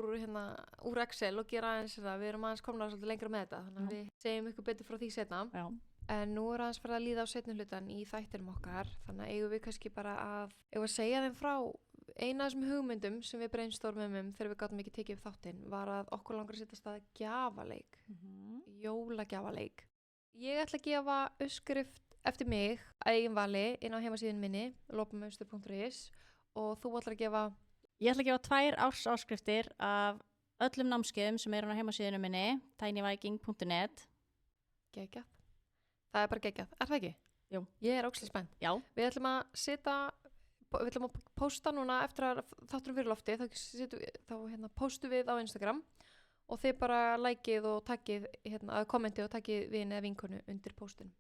úr Excel og gera aðeins það. Við erum aðeins konar svolítið lengra með þetta, þannig að við segjum ykkur betur frá því setna. Já. En nú er aðeins farið að líða á seinni hlutan í þættinum okkar, þannig að eigum við kannski bara að segja þeim frá eina af þessum hugmyndum sem við brainstormum þegar við gátum ekki tekið upp þáttinn var að okkur langar að setja af stað gjafaleik, jólagjafaleik. Ég ætla að gefa uppskrift eftir mig að eigin vali inn á heimasíðun minni, lopamauster.is og þú ætlar að gefa... Ég ætla að gefa 2 áskriftir af öllum námskeiðum sem eru á heimasíðunum minni, tinyviking.net. Geggjað. Það er bara geggjað. Er það ekki? Jú. Ég er ógeðslega spennt. Já. Við ætlum að posta núna eftir að þátturum fyrir lofti, þá postum við á Instagram og þið bara likeið og takkið, kommentið og takkið vin eða vinkonu undir póstinu.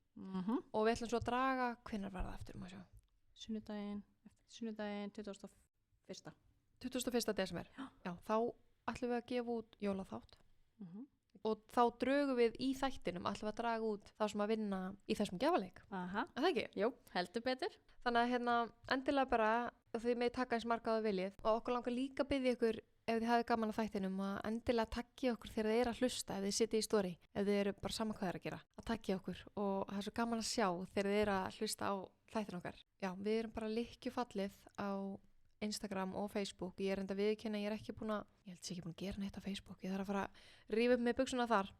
Og við ætlum svo að draga, hvenær var það eftir, maður sjá? Sunnudaginn 21. 21. desember. Já, þá ætlum við að gefa út jólaþátt. Og þá drögum við í þættinum, ætlum við að draga út þá sem að vinna í þessum gjafaleik. Aha. Er það ekki? Jú, heldur betur. Þannig að endilega bara, þið með taka eins marga á það viljið og okkur langar líka að biðja ykkur ef þið hafið gaman að þættinum að endilega takki okkur þegar þið eru að hlusta, ef þið sitið í story, ef þið eru bara saman hvað þið eru að gera, að takki okkur og það er svo gaman að sjá þegar þið eru að hlusta á þættin okkar. Já, við erum bara lykkjufallið á Instagram og Facebook. Ég er enda viðurkenna, ég er ekki búin að, ég held sér ekki búin að gera neitt á Facebook, ég þarf að fara að rífa upp með buxuna þar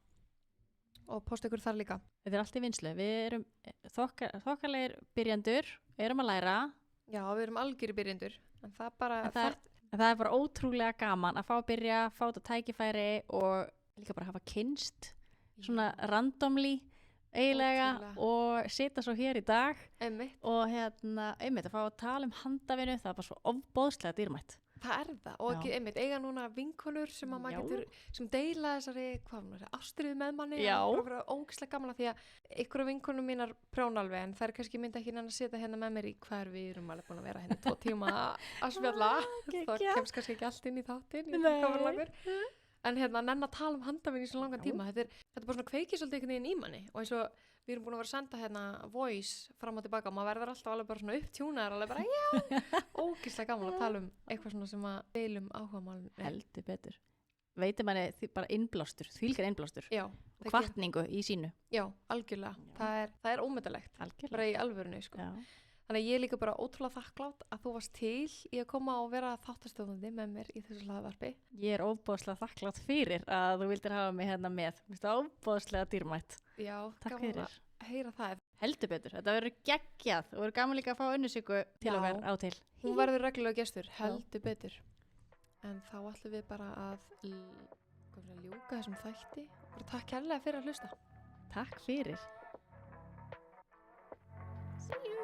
og posta ykkur þar líka. Þetta er allt í vinslu, við erum þokkalegir byrjandur, erum að læra. Já, við erum algjörir byrjendur, en það bara... En það er bara ótrúlega gaman að fá að byrja, fá þetta tækifæri og líka bara hafa kynst svona randomly eiginlega og sita svo hér í dag og einmitt að fá að tala um handavinu, það er bara svo ofboðslega dýrmætt. Það er það og ekki einmitt eiga núna vinkonur sem að maður getur, sem deila þessari ástriðu með manni og bara ógeðslega gaman að því að ykkur af vinkonum mínar prjón alveg en þær kannski myndi ekki að setja hérna með mér í hvað við erum alveg búin að vera hérna 2 tíma að spjalla þá kemst kannski ekki allt inn í þáttinn en nenn að tala um handavinn í svo langan tíma þetta er bara svona kveikið svolítið einhvern veginn í manni og eins og við erum búin að vera að senda voice fram og tilbaka og maður verður alltaf alveg bara svona upptjúnaðar alveg bara já, ógeðslega gaman að tala um eitthvað svona sem að deilum áhugamálum. Heldur betur. Veitir manni bara innblástur, þvílíkar innblástur. Já. Og hvatningu í sínu. Já, algjörlega. Já. Það er ómetanlegt. Algjörlega. Bara í alvörunni, sko. Já. Þannig að ég er líka bara ótrúlega þakklátt að þú varst til í að koma og vera þáttastöðandi með mér í þessu hlaðvarpi. Ég er óbóðslega þakklátt fyrir að þú vildir hafa mig hérna með. Mér finnst það óbóðslega dýrmætt. Já, takk fyrir að heyra það. Heldur betur, þetta verður geggjað og verður gaman líka að fá Unnu til okkar á til. Hún verður reglulega gestur, heldur betur. En þá ætlum við bara að ljúka þessum þætti og takk kærlega fyrir að hlusta. Takk fyrir. See you.